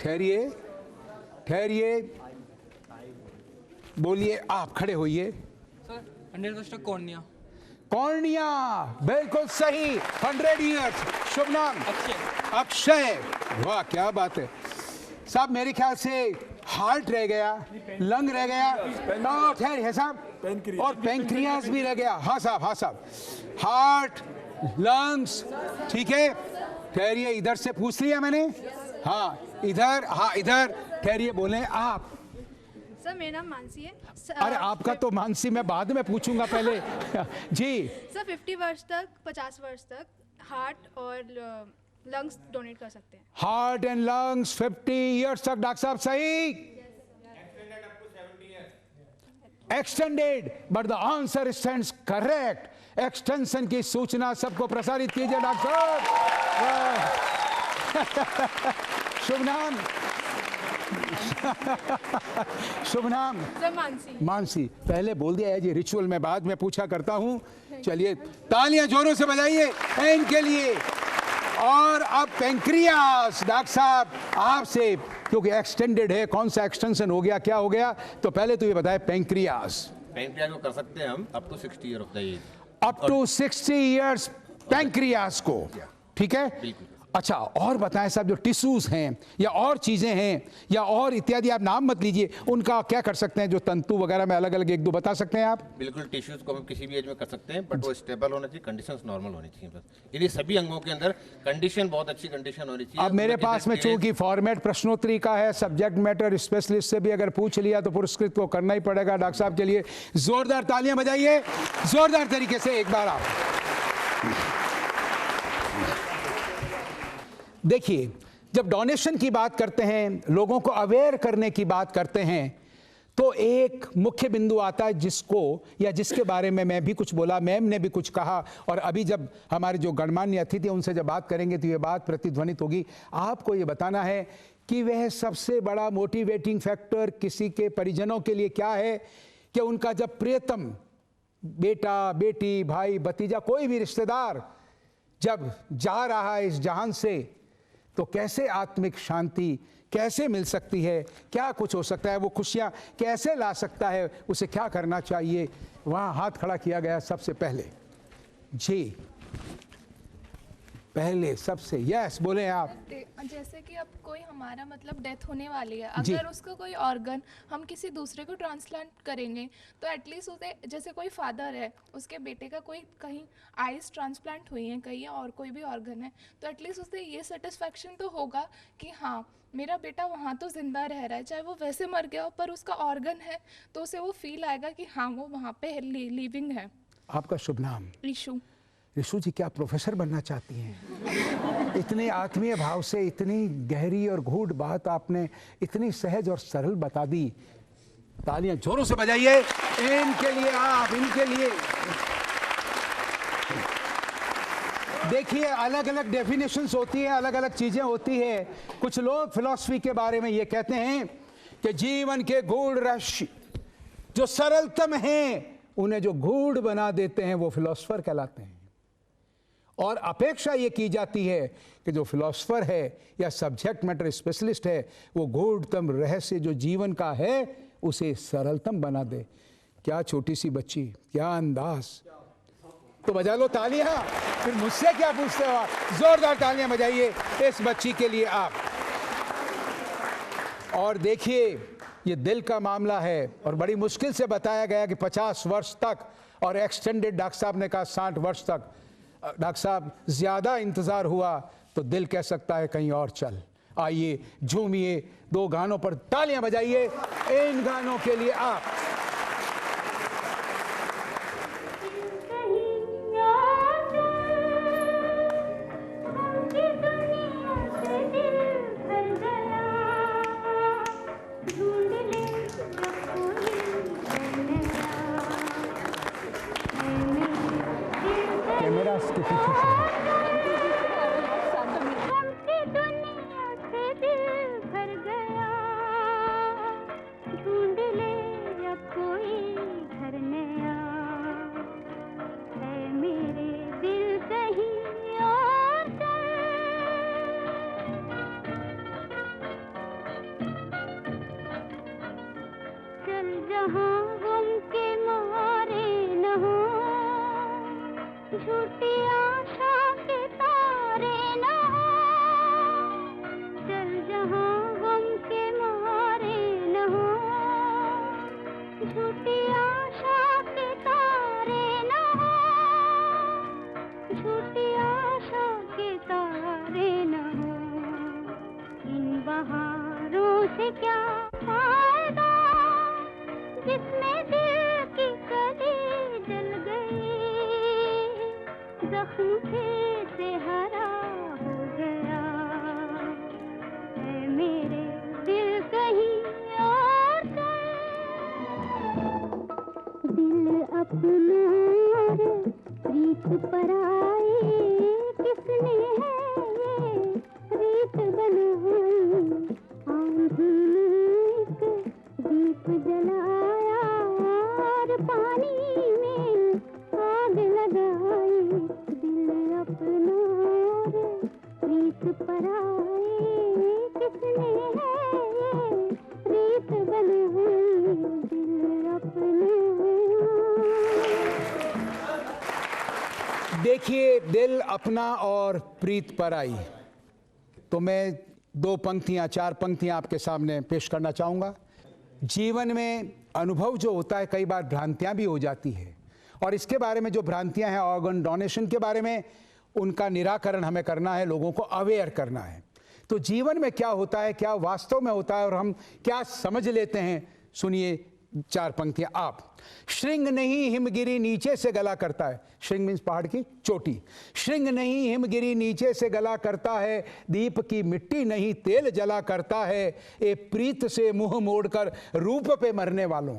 बोलिए। आप खड़े होइए। Sir 100% cornea. बिल्कुल सही, 100 इयर्स। शुभ नाम? अक्षय। वाह, क्या बात है साहब। मेरे ख्याल से हार्ट रह गया, लंग रह गया, ठहरिए साहब, और पैंक्रियाज भी रह गया। हाँ साहब, हार्ट, लंग्स, ठीक है। ठहरिए, इधर से पूछ लिया मैंने। हाँ इधर ठहरिए, बोले आप। सर मेरा नाम मानसी है। अरे आपका तो मानसी मैं बाद में पूछूंगा, पहले जी। सर 50 वर्ष तक, 50 वर्ष तक हार्ट और लंग्स डोनेट कर सकते हैं। हार्ट एंड लंग्स 50 इयर्स तक। डॉक्टर साहब सही। Extended, but the answer stands correct. Extension की सूचना सबको प्रसारित कीजिए डॉक्टर साहब। शुभ नाम? शुभ नाम? सर मानसी। पहले बोल दिया है जी, रिचुअल में बाद में पूछा करता हूं। चलिए, तालियां जोरों से बजाइए इनके लिए। और अब पैंक्रियास, डॉक्टर साहब आपसे, क्योंकि एक्सटेंडेड है, कौन सा एक्सटेंशन हो गया, क्या हो गया, तो पहले तो ये बताए पैंक्रियास। पैंक्रियास को कर सकते हैं हम up to 60 year of the age. Up to 60 years pancreas को, ठीक है। बिल्कुल। अच्छा, और बताएं साहब, जो टिश्यूज हैं या और चीजें हैं या और इत्यादि, आप नाम मत लीजिए, उनका क्या कर सकते हैं? जो तंतु वगैरह में अलग अलग एक दो बता सकते हैं आप? बिल्कुल, टिश्यूज को हम किसी भी एज में कर सकते हैं, बट वो स्टेबल होना चाहिए, कंडीशंस नॉर्मल होनी चाहिए बस। यानी सभी अंगों के अंदर कंडीशन, बहुत अच्छी कंडीशन होनी चाहिए। अब मेरे पास में चूंकि फॉर्मेट प्रश्नोत्तरी का है, सब्जेक्ट मैटर स्पेशलिस्ट से भी अगर पूछ लिया तो पुरस्कृत को करना ही पड़ेगा। डॉक्टर साहब के लिए जोरदार तालियां बजाइए, जोरदार तरीके से एक बार आप। देखिए, जब डोनेशन की बात करते हैं, लोगों को अवेयर करने की बात करते हैं, तो एक मुख्य बिंदु आता है जिसको या जिसके बारे में मैं भी कुछ बोला, मैम ने भी कुछ कहा, और अभी जब हमारे जो गणमान्य अतिथि उनसे जब बात करेंगे तो ये बात प्रतिध्वनित होगी। आपको ये बताना है कि वह सबसे बड़ा मोटिवेटिंग फैक्टर किसी के परिजनों के लिए क्या है कि उनका जब प्रियतम बेटा, बेटी, भाई, भतीजा, कोई भी रिश्तेदार जब जा रहा है इस जहान से, तो कैसे आत्मिक शांति कैसे मिल सकती है, क्या कुछ हो सकता है, वो खुशियां कैसे ला सकता है, उसे क्या करना चाहिए। वहां हाथ खड़ा किया गया सबसे पहले जी, पहले सबसे। यस, बोले आप। जैसे कि अब कोई हमारा मतलब डेथ होने वाली है, जी। अगर उसका कोई ऑर्गन हम किसी दूसरे को ट्रांसप्लांट करेंगे तो एटलीस्ट उसे, जैसे कोई फादर है, उसके बेटे का कोई कहीं आइज ट्रांसप्लांट हुई है कहीं, और कोई भी ऑर्गन है, तो एटलीस्ट उसे ये सेटिस्फैक्शन तो होगा कि हाँ मेरा बेटा वहाँ तो जिंदा रह रहा है, चाहे वो वैसे मर गया हो पर उसका ऑर्गन है, तो उसे वो फील आएगा कि हाँ वो वहाँ पे लिविंग है। आपका शुभ नाम? ईशु। ऋषु जी, क्या प्रोफेसर बनना चाहती हैं? इतने आत्मीय भाव से इतनी गहरी और गूढ़ बात आपने इतनी सहज और सरल बता दी। तालियां जोरों से बजाइए इनके लिए, आप इनके लिए। देखिए, अलग अलग डेफिनेशंस होती है, अलग अलग चीजें होती है। कुछ लोग फिलॉसफी के बारे में ये कहते हैं कि जीवन के गूढ़ रहस्य जो सरलतम हैं, उन्हें जो गूढ़ बना देते हैं वो फिलॉसफर कहलाते हैं। और अपेक्षा ये की जाती है कि जो फिलॉसफर है या सब्जेक्ट मैटर स्पेशलिस्ट है, वो गूढ़तम रहस्य जो जीवन का है उसे सरलतम बना दे। क्या छोटी सी बच्ची, क्या अंदाज। तो बजा लो तालियां, फिर मुझसे क्या पूछते हो आप? जोरदार तालियां बजाइए इस बच्ची के लिए आप। और देखिए, ये दिल का मामला है और बड़ी मुश्किल से बताया गया कि 50 वर्ष तक, और एक्सटेंडेड डॉक्टर साहब ने कहा 60 वर्ष तक। डॉक्टर साहब ज़्यादा इंतज़ार हुआ तो दिल कह सकता है कहीं और चल। आइए झूमिए, 2 गानों पर तालियां बजाइए इन गानों के लिए आप। कैमरा इसके पीछे से झूठी आशा के तारे न हो, चल जहाँ गम के मारे न हो, झूठी आशा के तारे न हो, झूठी आशा के तारे न हो। इन बहारों से क्या फायदा जिसमें दिल की कली जल गई, जख्म फिर से हरा हो गया है मेरे दिल कहीं और दिल अपना और प्रीत पराई, किसने है ये रीत बनाई, आंधी में एक दीप जलाया और पानी में आग लगाई, दिल अपना और प्रीत पराई, किसने है ये रीत बनाई, दिल अपना। देखिए, दिल अपना और प्रीत पराई। तो मैं 2 पंक्तियां 4 पंक्तियां आपके सामने पेश करना चाहूँगा। जीवन में अनुभव जो होता है, कई बार भ्रांतियां भी हो जाती है, और इसके बारे में जो भ्रांतियां हैं ऑर्गन डोनेशन के बारे में, उनका निराकरण हमें करना है, लोगों को अवेयर करना है। तो जीवन में क्या होता है, क्या वास्तव में होता है और हम क्या समझ लेते हैं, सुनिए 4 पंक्तियां आप। श्रृंग नहीं हिमगिरी नीचे से गला करता है, श्रृंग मीन्स पहाड़ की चोटी। श्रृंग नहीं हिमगिरी नीचे से गला करता है, दीप की मिट्टी नहीं तेल जला करता है। ए प्रीत से मुंह मोड़कर रूप पे मरने वालों,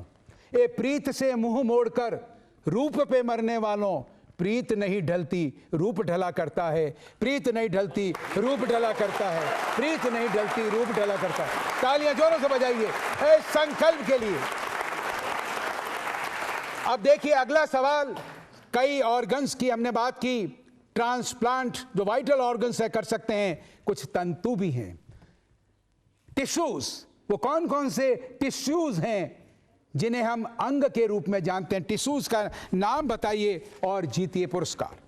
ए प्रीत से मुंह मोड़कर रूप पे मरने वालों, प्रीत नहीं ढलती रूप ढला करता है, प्रीत नहीं ढलती रूप ढला करता है, प्रीत नहीं ढलती रूप ढला करता है। तालियां जोरों से बजाइए इस संकल्प के लिए। अब देखिए अगला सवाल, कई ऑर्गन्स की हमने बात की, ट्रांसप्लांट जो वाइटल ऑर्गन्स है कर सकते हैं, कुछ तंतु भी हैं, टिश्यूज। वो कौन कौन से टिश्यूज हैं जिन्हें हम अंग के रूप में जानते हैं? टिश्यूज का नाम बताइए और जीतिए पुरस्कार।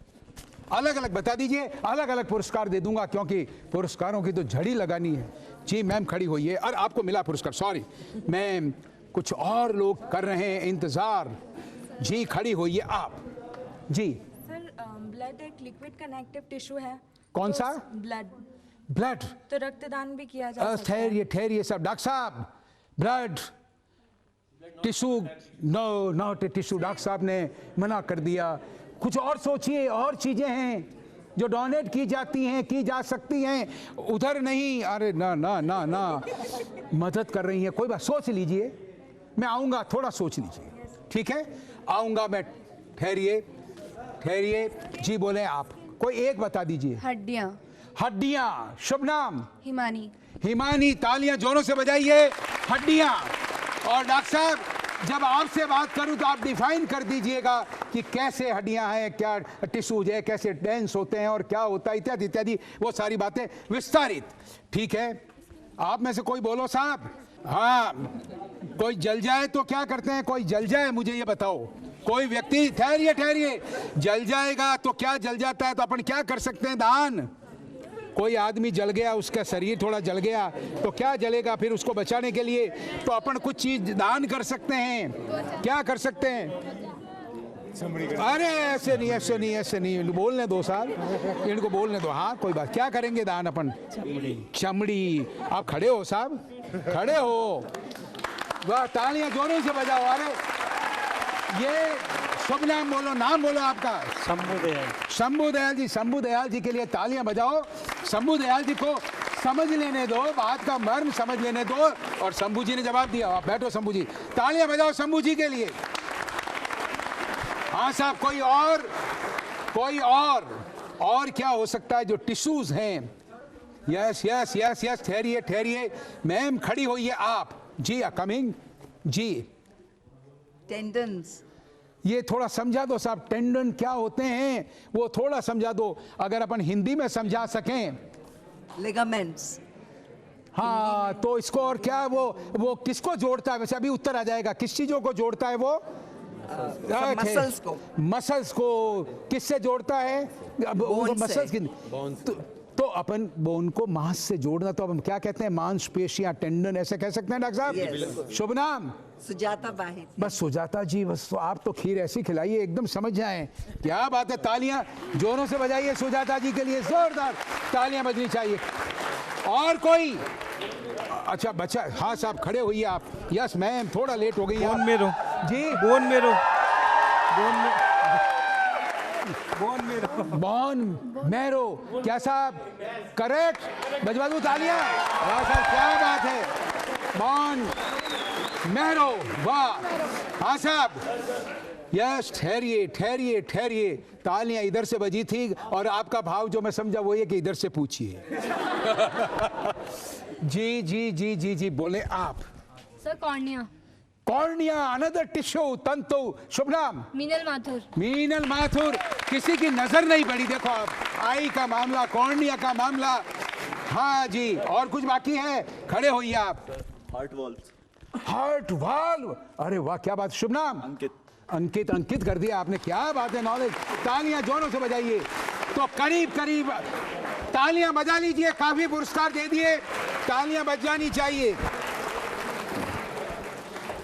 अलग अलग बता दीजिए, अलग अलग पुरस्कार दे दूंगा, क्योंकि पुरस्कारों की तो झड़ी लगानी है। जी मैम खड़ी होइए, और आपको मिला पुरस्कार। सॉरी मैम, कुछ और लोग कर रहे हैं इंतजार। जी खड़ी होइए आप। जी सर, ब्लड एक लिक्विड कनेक्टिव टिश्यू है। कौन तो सा? ब्लड। ब्लड तो रक्तदान भी किया जा सकता है। ठहरिए ठहरिए सब। डॉक्टर साहब, blood tissue no not a tissue. Doctor साहब ने मना कर दिया। कुछ और सोचिए, और चीजें हैं जो डोनेट की जाती हैं, की जा सकती हैं, उधर नहीं। अरे ना ना ना ना, मदद कर रही हैं, कोई बात, सोच लीजिए। मैं आऊँगा, थोड़ा सोच लीजिए, ठीक है? आऊँगा मैं, ठहरिए ठहरिए। जी बोले आप, कोई एक बता दीजिए। हड्डियाँ। हड्डियाँ, शुभ नाम? हिमानी। हिमानी, तालियां जोरों से बजाइए। हड्डियाँ। और डॉक्टर साहब, जब आपसे बात करूं तो आप डिफाइन कर दीजिएगा कि कैसे हड्डियां हैं, क्या टिश्यूज है, कैसे डेंस होते हैं और क्या होता है, इत्यादि इत्यादि, वो सारी बातें विस्तारित। ठीक है, आप में से कोई बोलो साहब। हाँ, कोई जल जाए तो क्या करते हैं? कोई जल जाए, मुझे ये बताओ। कोई व्यक्ति, ठहरिए ठहरिए, जल जाएगा तो क्या जल जाता है, तो अपन क्या कर सकते हैं? दान। कोई आदमी जल गया, उसका शरीर थोड़ा जल गया, तो क्या जलेगा फिर उसको बचाने के लिए? तो अपन कुछ चीज दान कर सकते हैं। क्या कर सकते हैं? अरे ऐसे नहीं, ऐसे नहीं, ऐसे नहीं, बोलने दो साहब, इनको बोलने दो। हाँ कोई बात, क्या करेंगे दान अपन? चमड़ी। आप खड़े हो साहब, खड़े हो, वाह, तालियां जोरों से बजाओ। अरे ये शुभ नाम बोलो, नाम बोलो आपका। शंभू दयाल। शंभू दयाल जी, शंभू दयाल जी के लिए तालियां बजाओ। शंभू दयाल जी को समझ लेने दो, बात का मर्म समझ लेने दो। और शंभू जी ने जवाब दिया। आप बैठो शंभू जी, तालियां बजाओ शंभू जी के लिए। हाँ साहब, कोई और क्या हो सकता है? जो टिश्यूज हैं। यस यस यस यस, ठहरिए ठहरिए, मैम खड़ी होइए आप जी, कमिंग जी। टेंडन्स, ये थोड़ा समझा दो साहब, टेंडन क्या होते हैं वो थोड़ा समझा दो, अगर अपन हिंदी में समझा सकें। लिगामेंट्स। हाँ तो इसको और क्या, वो किसको जोड़ता है? वैसे अभी उत्तर आ जाएगा, किस चीजों को जोड़ता है वो? मसल्स को। मसल्स को किससे जोड़ता है? मसल्स की तो अपन बोन को मांस से जोड़ना, तो अब हम क्या कहते हैं? मांसपेशियां, टेंडन, ऐसे कह सकते हैं डॉक्टर साहब? शुभ नाम? सुजाता बाहिर। बस सुजाता जी, बस तो आप तो खीर ऐसी खिलाइए एकदम समझ जाएं। क्या बात है, तालियां जोरों से बजाइए सुजाता जी के लिए, जोरदार तालियां बजनी चाहिए। और कोई? अच्छा बच्चा, हाँ साहब खड़े होइए आप। यस मैम, थोड़ा लेट हो गई बोन मेरो जी, बोन मेरो, बोन मेरो, बॉन मैरो, क्या साहब करेक्ट? बजवा दूं तालियां? वाह साहब क्या बात है, बॉन मैरो, वाह। हाँ साहब, यस, ठहरिए ठहरिए ठहरिए, तालियां इधर से बजी थी और आपका भाव जो मैं समझा वो ये कि इधर से पूछिए। जी जी जी जी जी, बोले आप। Sir cornea. Cornea, another tissue, तंतु। शुभ नाम? मीनल माथुर। मीनल माथुर, किसी की नजर नहीं पड़ी। देखो आप, आई का मामला, कॉर्निया का मामला। हाँ जी, और कुछ बाकी है? खड़े होइए आप। Heart valve. हार्ट वाल्व, अरे वाह क्या बात। शुभ नाम? अंकित। अंकित, अंकित कर दिया आपने, क्या बात है, नॉलेज। तालियां जोरों से बजाइए। तो करीब करीब तालियां बजा लीजिए, काफी पुरस्कार दे दिए, तालियां बज जानी चाहिए।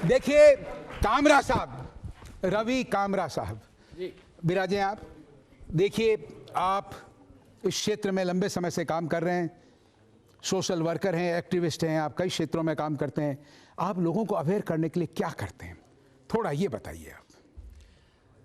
देखिए कामरा साहब, रवि कामरा साहब, विराजे आप। देखिए आप इस क्षेत्र में लंबे समय से काम कर रहे हैं, सोशल वर्कर हैं, एक्टिविस्ट हैं, आप कई क्षेत्रों में काम करते हैं। आप लोगों को अवेयर करने के लिए क्या करते हैं, थोड़ा ये बताइए आप।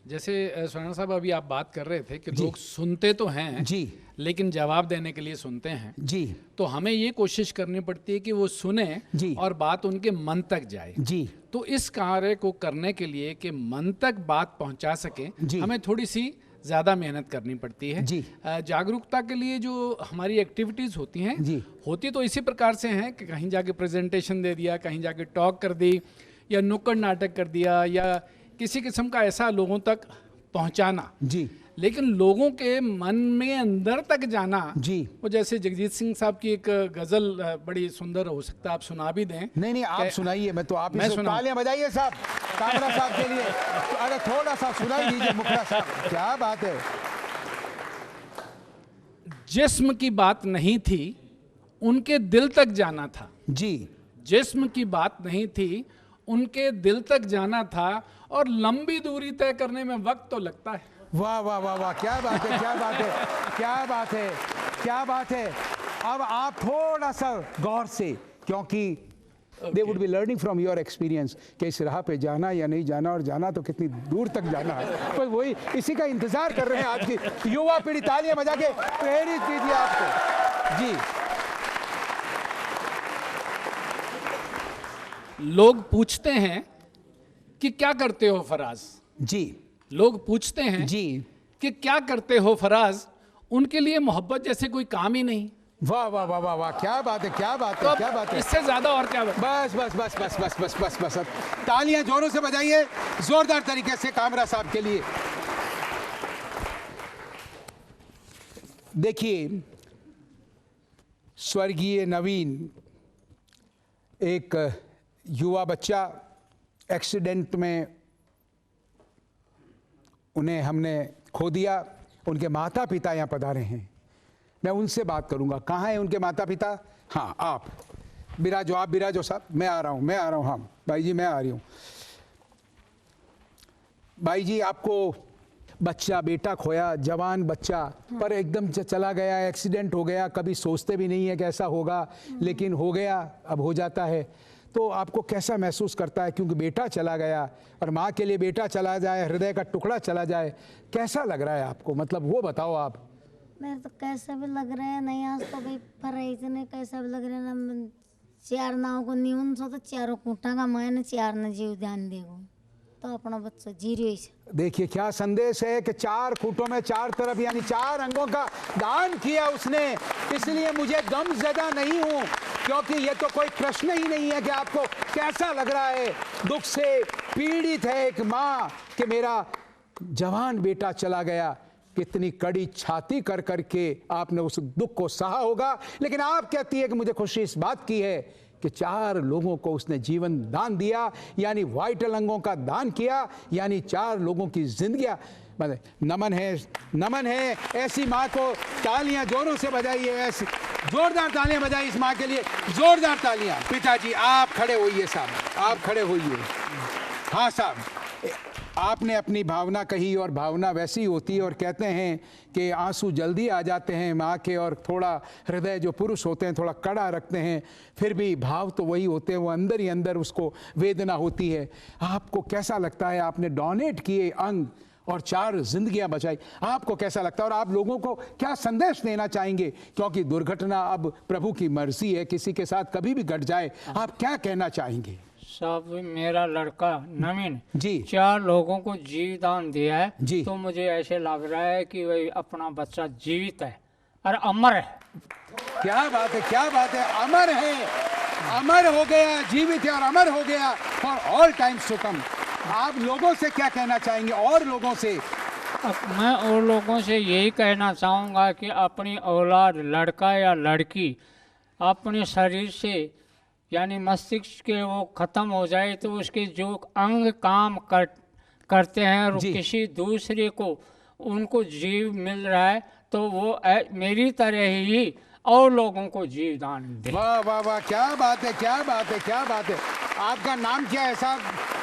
जैसे स्वर्ण साहब अभी आप बात कर रहे थे कि लोग सुनते तो हैं जी, लेकिन जवाब देने के लिए सुनते हैं जी, तो हमें ये कोशिश करनी पड़ती है कि वो सुने जी और बात उनके मन तक जाए जी। तो इस कार्य को करने के लिए कि मन तक बात पहुंचा सके, हमें थोड़ी सी ज़्यादा मेहनत करनी पड़ती है जी। जागरूकता के लिए जो हमारी एक्टिविटीज़ होती हैं जी, होती तो इसी प्रकार से हैं कि कहीं जाके प्रेजेंटेशन दे दिया, कहीं जाके टॉक कर दी, या नुक्कड़ नाटक कर दिया, या किसी किस्म का ऐसा लोगों तक पहुंचाना जी। लेकिन लोगों के मन में अंदर तक जाना जी, वो जैसे जगजीत सिंह साहब की एक गजल बड़ी सुंदर हो सकता है, आप सुना भी दें। नहीं आप सुनाइए, मैं तो आप ही तालियां बजाइए साहब, कामरा साहब के लिए। तो अरे थोड़ा सा सुनाई दीजिए मुखरा साहब, क्या बात है। जिस्म की बात नहीं थी, उनके दिल तक जाना था जी। जिस्म की बात नहीं थी, उनके दिल तक जाना था, और लंबी दूरी तय करने में वक्त तो लगता है। वाह वाह वाह वाह, क्या बात है, क्या बात है, क्या बात है, क्या बात है। अब आप थोड़ा सा गौर से, क्योंकि they would be learning from your experience कि इस राह पे जाना या नहीं जाना, और जाना तो कितनी दूर तक जाना है, बस वही इसी का इंतजार कर रहे हैं आज की युवा पीढ़ी। तालियां बजा के प्रेरित कीजिए आपको जी। लोग पूछते हैं कि क्या करते हो फराज जी, लोग पूछते हैं जी कि क्या करते हो फराज, उनके लिए मोहब्बत जैसे कोई काम ही नहीं। वाह वाह वाह वाह वाह, क्या बात है, क्या बात है, क्या बात है। इससे ज्यादा और क्या बात। बस बस बस बस बस बस बस बस, तालियां जोरों से बजाइए जोरदार तरीके से कामरा साहब के लिए। देखिए स्वर्गीय नवीन, एक युवा बच्चा, एक्सीडेंट में उन्हें हमने खो दिया। उनके माता पिता यहाँ पधारे हैं, मैं उनसे बात करूंगा। कहाँ हैं उनके माता पिता? हाँ आप बिराजो, आप बिराजो साहब, मैं आ रहा हूँ, हाँ भाई जी मैं आ रही हूँ। भाई जी, आपको बच्चा, बेटा खोया, जवान बच्चा, पर एकदम चला गया, एक्सीडेंट हो गया, कभी सोचते भी नहीं है कि ऐसा होगा, लेकिन हो गया, अब हो जाता है, तो आपको कैसा महसूस करता है? क्योंकि बेटा चला गया और माँ के लिए बेटा चला जाए, हृदय का टुकड़ा चला जाए, कैसा लग रहा है आपको? मतलब वो बताओ आप। मेरे तो कैसा भी लग रहा है, नहीं आज तो भाई पर इतने कैसा भी लग रहा है ना, चार नाव को नीवन सो तो चारों कूटा का मैंने चार न जीव ध्यान देगो तो अपना बच्चा जी रही है। देखिए क्या संदेश है कि 4 खूंटों में 4 तरफ यानी 4 अंगों का दान किया उसने। इसलिए मुझे गम ज़दा नहीं हूं, क्योंकि ये तो कोई प्रश्न ही नहीं है कि आपको कैसा लग रहा है। दुख से पीड़ित है एक माँ कि मेरा जवान बेटा चला गया। कितनी कड़ी छाती कर करके आपने उस दुख को सहा होगा, लेकिन आप कहती है कि मुझे खुशी इस बात की है कि 4 लोगों को उसने जीवन दान दिया, यानी वाइटल अंगों का दान किया, यानी 4 लोगों की जिंदगियां। नमन है ऐसी माँ को। तालियां जोरों से बजाइए, ऐसी जोरदार तालियां बजाइए इस माँ के लिए, जोरदार तालियां। पिताजी आप खड़े होइए साहब, आप खड़े होइए। हाँ साहब, आपने अपनी भावना कही और भावना वैसी होती है, और कहते हैं कि आंसू जल्दी आ जाते हैं माँ के, और थोड़ा हृदय जो पुरुष होते हैं थोड़ा कड़ा रखते हैं, फिर भी भाव तो वही होते हैं, वो अंदर ही अंदर उसको वेदना होती है। आपको कैसा लगता है? आपने डोनेट किए अंग और 4 जिंदगियां बचाई, आपको कैसा लगता है और आप लोगों को क्या संदेश देना चाहेंगे? क्योंकि दुर्घटना अब प्रभु की मर्जी है, किसी के साथ कभी भी घट जाए, आप क्या कहना चाहेंगे? साहब मेरा लड़का नवीन जी 4 लोगों को जीवदान दिया है जी, तो मुझे ऐसे लग रहा है कि वही अपना बच्चा जीवित है और अमर है। क्या बात है, क्या बात है, अमर है, अमर हो गया, जीवित है और अमर हो गया for all times to come. आप लोगों से क्या कहना चाहेंगे? और लोगों से? मैं और लोगों से यही कहना चाहूँगा कि अपनी औलाद लड़का या लड़की अपने शरीर से यानी मस्तिष्क के वो ख़त्म हो जाए तो उसके जो अंग काम करते हैं और किसी दूसरे को उनको जीव मिल रहा है तो वो मेरी तरह ही और लोगों को जीव दान दे। वाह वाह वाह, क्या बात है, क्या बात है, क्या बात है। आपका नाम क्या है साहब?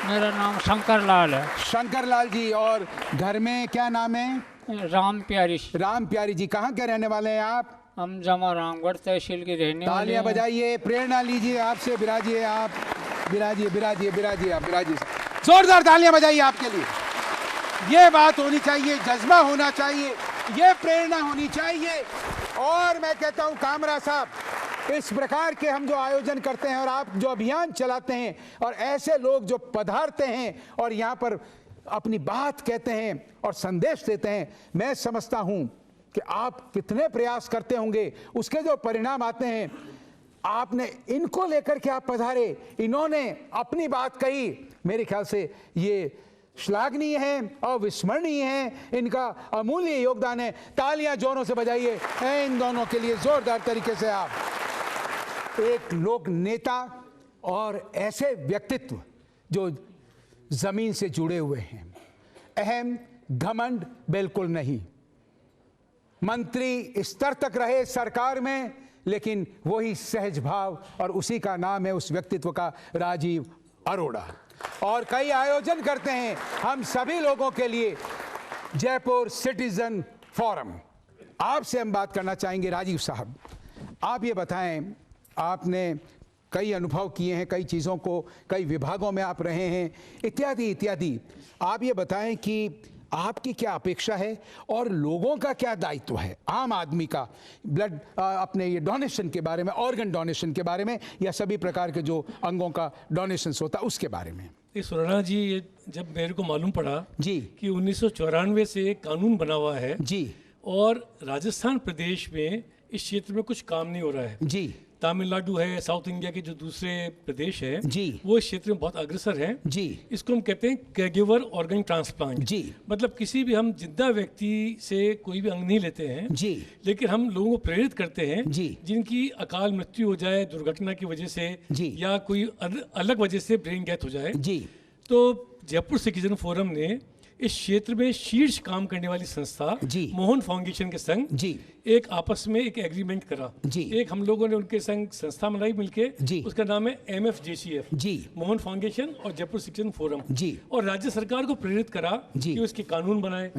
मेरा नाम शंकर लाल है। शंकर लाल जी, और घर में क्या नाम है? राम प्यारी। राम प्यारी जी, कहाँ के रहने वाले हैं आप? हम जमा रामगढ़ तहसील के रहने वाले। तालियां बजाइए, प्रेरणा लीजिए, आपसे विराजिए, आप विराजिए, विराजिए, विराजिए, आप विराजिए। जोरदार तालियां बजाइए आपके लिए। ये बात होनी चाहिए, जज्बा होना चाहिए, ये प्रेरणा होनी चाहिए। और मैं कहता हूं कामरा साहब, इस प्रकार के हम जो आयोजन करते हैं और आप जो अभियान चलाते हैं और ऐसे लोग जो पधारते हैं और यहाँ पर अपनी बात कहते हैं और संदेश देते हैं, मैं समझता हूं कि आप कितने प्रयास करते होंगे, उसके जो परिणाम आते हैं। आपने इनको लेकर के आप पधारे, इन्होंने अपनी बात कही, मेरे ख्याल से ये श्लाघनीय है और विस्मरणीय है, इनका अमूल्य योगदान है। तालियां जोरों से बजाइए इन दोनों के लिए जोरदार तरीके से। आप एक लोक नेता और ऐसे व्यक्तित्व जो जमीन से जुड़े हुए हैं, अहम घमंड बिल्कुल नहीं, मंत्री स्तर तक रहे सरकार में, लेकिन वही सहज भाव, और उसी का नाम है उस व्यक्तित्व का राजीव अरोड़ा। और कई आयोजन करते हैं हम सभी लोगों के लिए, जयपुर सिटीजन फोरम। आपसे हम बात करना चाहेंगे राजीव साहब, आप ये बताएं, आपने कई अनुभव किए हैं, कई चीज़ों को, कई विभागों में आप रहे हैं, इत्यादि इत्यादि। आप ये बताएं कि आपकी क्या अपेक्षा है और लोगों का क्या दायित्व है, आम आदमी का, ब्लड अपने ये डोनेशन के बारे में, ऑर्गन डोनेशन के बारे में, या सभी प्रकार के जो अंगों का डोनेशन होता है उसके बारे में। सुराना जी, ये जब मेरे को मालूम पड़ा जी कि 1994 से एक कानून बना हुआ है जी, और राजस्थान प्रदेश में इस क्षेत्र में कुछ काम नहीं हो रहा है जी, तमिलनाडु है, साउथ इंडिया के जो दूसरे प्रदेश हैं जी, वो इस क्षेत्र में बहुत अग्रसर हैं जी। इसको हम कहते हैं कैरेगिवर ऑर्गन ट्रांसप्लांट जी। मतलब किसी भी हम जिंदा व्यक्ति से कोई भी अंग नहीं लेते हैं जी, लेकिन हम लोगों को प्रेरित करते हैं जी, जिनकी अकाल मृत्यु हो जाए दुर्घटना की वजह से जी, या कोई अलग वजह से ब्रेन डेथ हो जाए जी। तो जयपुर सिटीजन फोरम ने इस क्षेत्र में शीर्ष काम करने वाली संस्था मोहन फाउंडेशन के संग एक आपस में एक एग्रीमेंट करा। एक हम लोगों ने उनके संग संस्था बनाई मिलके, उसका नाम है MFJCF, मोहन फाउंडेशन और जयपुर सिटीजन फोरम, और राज्य सरकार को प्रेरित करा कि उसके कानून बनाए,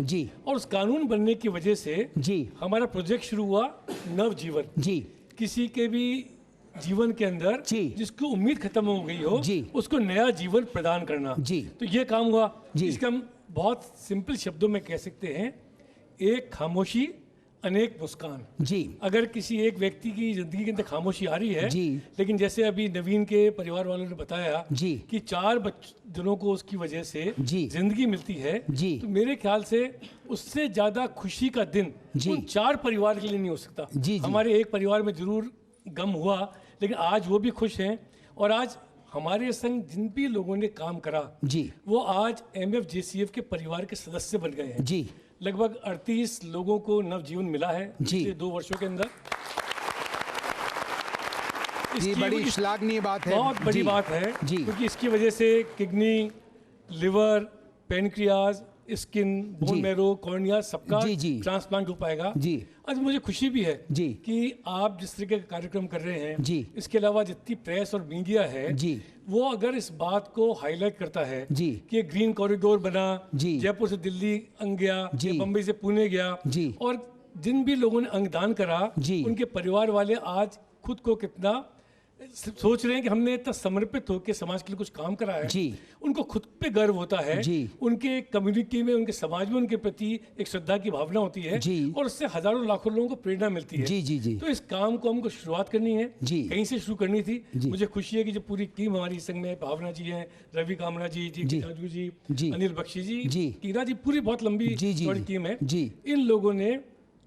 और उस कानून बनने की वजह से हमारा प्रोजेक्ट शुरू हुआ नवजीवन। किसी के भी जीवन के अंदर जिसको उम्मीद खत्म हो गई हो उसको नया जीवन प्रदान करना, तो ये काम हुआ। इसका हम बहुत सिंपल शब्दों में कह सकते हैं, एक खामोशी अनेक मुस्कान। अगर किसी एक व्यक्ति की जिंदगी के अंदर खामोशी आ रही है, लेकिन जैसे अभी नवीन के परिवार वालों ने बताया कि 4 जनों को उसकी वजह से जिंदगी मिलती है, तो मेरे ख्याल से उससे ज्यादा खुशी का दिन उन 4 परिवार के लिए नहीं हो सकता। हमारे एक परिवार में जरूर गम हुआ, लेकिन आज वो भी खुश हैं, और आज हमारे संग जिन भी लोगों ने काम करा वो आज MFJCF के परिवार के सदस्य बन गए हैं। लगभग 38 लोगों को नवजीवन मिला है पिछले 2 वर्षों के अंदर। ये बड़ी श्लाघनीय बात है, बहुत बड़ी बात है, क्योंकि इसकी वजह से kidney, liver, pancreas, skin, bone marrow, cornea सबका ट्रांसप्लांट हो पाएगा। आज मुझे खुशी भी है कि आप जिस तरीके का कार्यक्रम कर रहे हैं, इसके अलावा जितनी प्रेस और मीडिया है वो अगर इस बात को हाईलाइट करता है कि ग्रीन कॉरिडोर बना, जयपुर से दिल्ली अंग गया, बम्बई से पुणे गया, और जिन भी लोगों ने अंगदान करा उनके परिवार वाले आज खुद को कितना सोच रहे हैं कि हमने इतना समर्पित होकर समाज के लिए कुछ काम करा है, उनको खुद पे गर्व होता है, उनके कम्युनिटी में, उनके समाज में उनके प्रति एक श्रद्धा की भावना होती है, और उससे हजारों लाखों लोगों को प्रेरणा मिलती है। तो इस काम को हमको शुरुआत करनी है, कहीं से शुरू करनी थी। मुझे खुशी है कि जो पूरी टीम हमारी संग में, भावना जी हैं, रवि कामरा जी, राजू जी, अनिल बख्शी जी, कीरा जी, पूरी बहुत लंबी टीम है। इन लोगों ने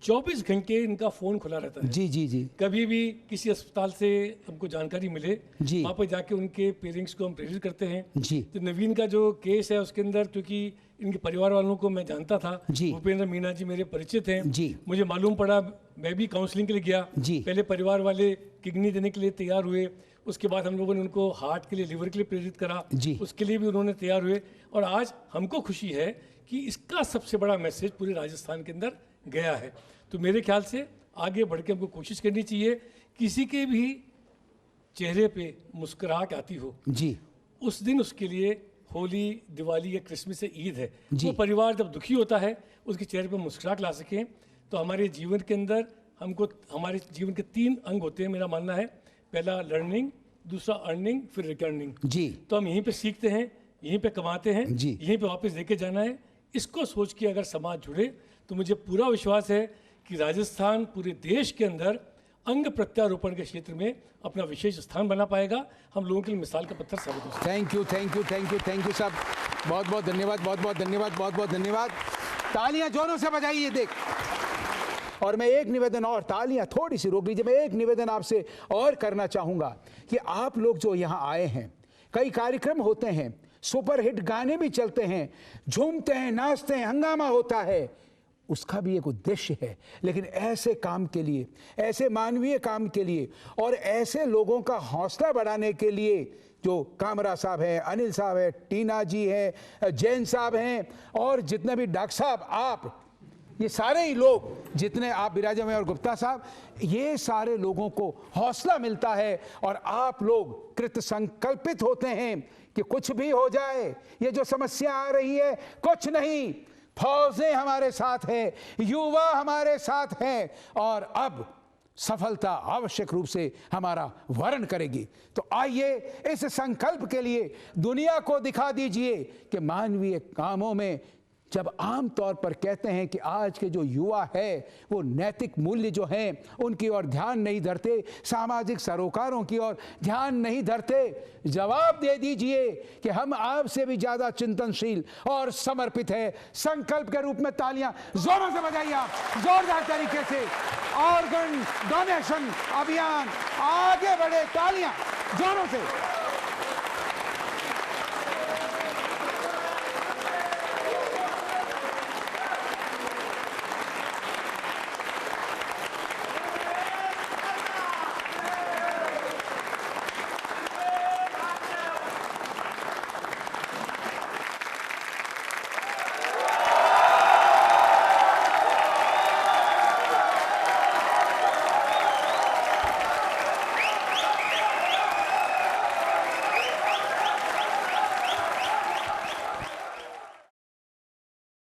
24 घंटे इनका फोन खुला रहता है। कभी भी किसी अस्पताल से हमको जानकारी मिले, वहाँ पर जाके उनके पेरेंट्स को हम प्रेरित करते हैं। तो नवीन का जो केस है उसके अंदर, क्योंकि इनके परिवार वालों को मैं जानता था, भूपेंद्र मीना जी मेरे परिचित हैं, मुझे मालूम पड़ा, मैं भी काउंसलिंग के लिए गया। पहले परिवार वाले किडनी देने के लिए तैयार हुए, उसके बाद हम लोगों ने उनको हार्ट के लिए, लिवर के लिए प्रेरित करा, उसके लिए भी उन्होंने तैयार हुए, और आज हमको खुशी है कि इसका सबसे बड़ा मैसेज पूरे राजस्थान के अंदर गया है। तो मेरे ख्याल से आगे बढ़ के हमको कोशिश करनी चाहिए, किसी के भी चेहरे पे मुस्कुराहट आती हो उस दिन उसके लिए होली, दिवाली या क्रिसमस या ईद है, वो परिवार जब दुखी होता है उसके चेहरे पे मुस्कुराहट ला सकें। तो हमारे जीवन के अंदर हमको, हमारे जीवन के 3 अंग होते हैं मेरा मानना है, पहला लर्निंग, दूसरा अर्निंग, फिर रिटर्निंग। तो हम यहीं पे सीखते हैं, यहीं पे कमाते हैं, यहीं पे वापस लेके जाना है। इसको सोच के अगर समाज जुड़े तो मुझे पूरा विश्वास है कि राजस्थान पूरे देश के अंदर अंग प्रत्यारोपण के क्षेत्र में अपना विशेष स्थान बना पाएगा। हम लोगों के लिए मिसाल का पत्थर साबित हो सकता है। थैंक यू सब, बहुत बहुत धन्यवाद, बहुत बहुत धन्यवाद। तालियां जोरों से बजाइए। देख, और मैं एक निवेदन और, तालियां थोड़ी सी रोक लीजिए, मैं एक निवेदन आपसे और करना चाहूंगा कि आप लोग जो यहाँ आए हैं, कई कार्यक्रम होते हैं, सुपरहिट गाने भी चलते हैं, झूमते हैं, नाचते हैं, हंगामा होता है, उसका भी एक उद्देश्य है। लेकिन ऐसे काम के लिए, ऐसे मानवीय काम के लिए, और ऐसे लोगों का हौसला बढ़ाने के लिए, जो कामरा साहब हैं, अनिल साहब हैं, टीना जी हैं, जैन साहब हैं, और जितने भी डॉक्टर साहब, आप, ये सारे ही लोग, जितने आप विराजमान और गुप्ता साहब, ये सारे लोगों को हौसला मिलता है, और आप लोग कृत संकल्पित होते हैं कि कुछ भी हो जाए, ये जो समस्या आ रही है, कुछ नहीं, फौजें हमारे साथ हैं, युवा हमारे साथ हैं, और अब सफलता आवश्यक रूप से हमारा वर्ण करेगी। तो आइए इस संकल्प के लिए दुनिया को दिखा दीजिए कि मानवीय कामों में, जब आम तौर पर कहते हैं कि आज के जो युवा है वो नैतिक मूल्य जो हैं उनकी ओर ध्यान नहीं धरते, सामाजिक सरोकारों की ओर ध्यान नहीं धरते, जवाब दे दीजिए कि हम आपसे भी ज़्यादा चिंतनशील और समर्पित है। संकल्प के रूप में तालियां जोरों से बजाइए आप, जोरदार तरीके से। ऑर्गन डोनेशन अभियान आगे बढ़े, तालियां जोरों से।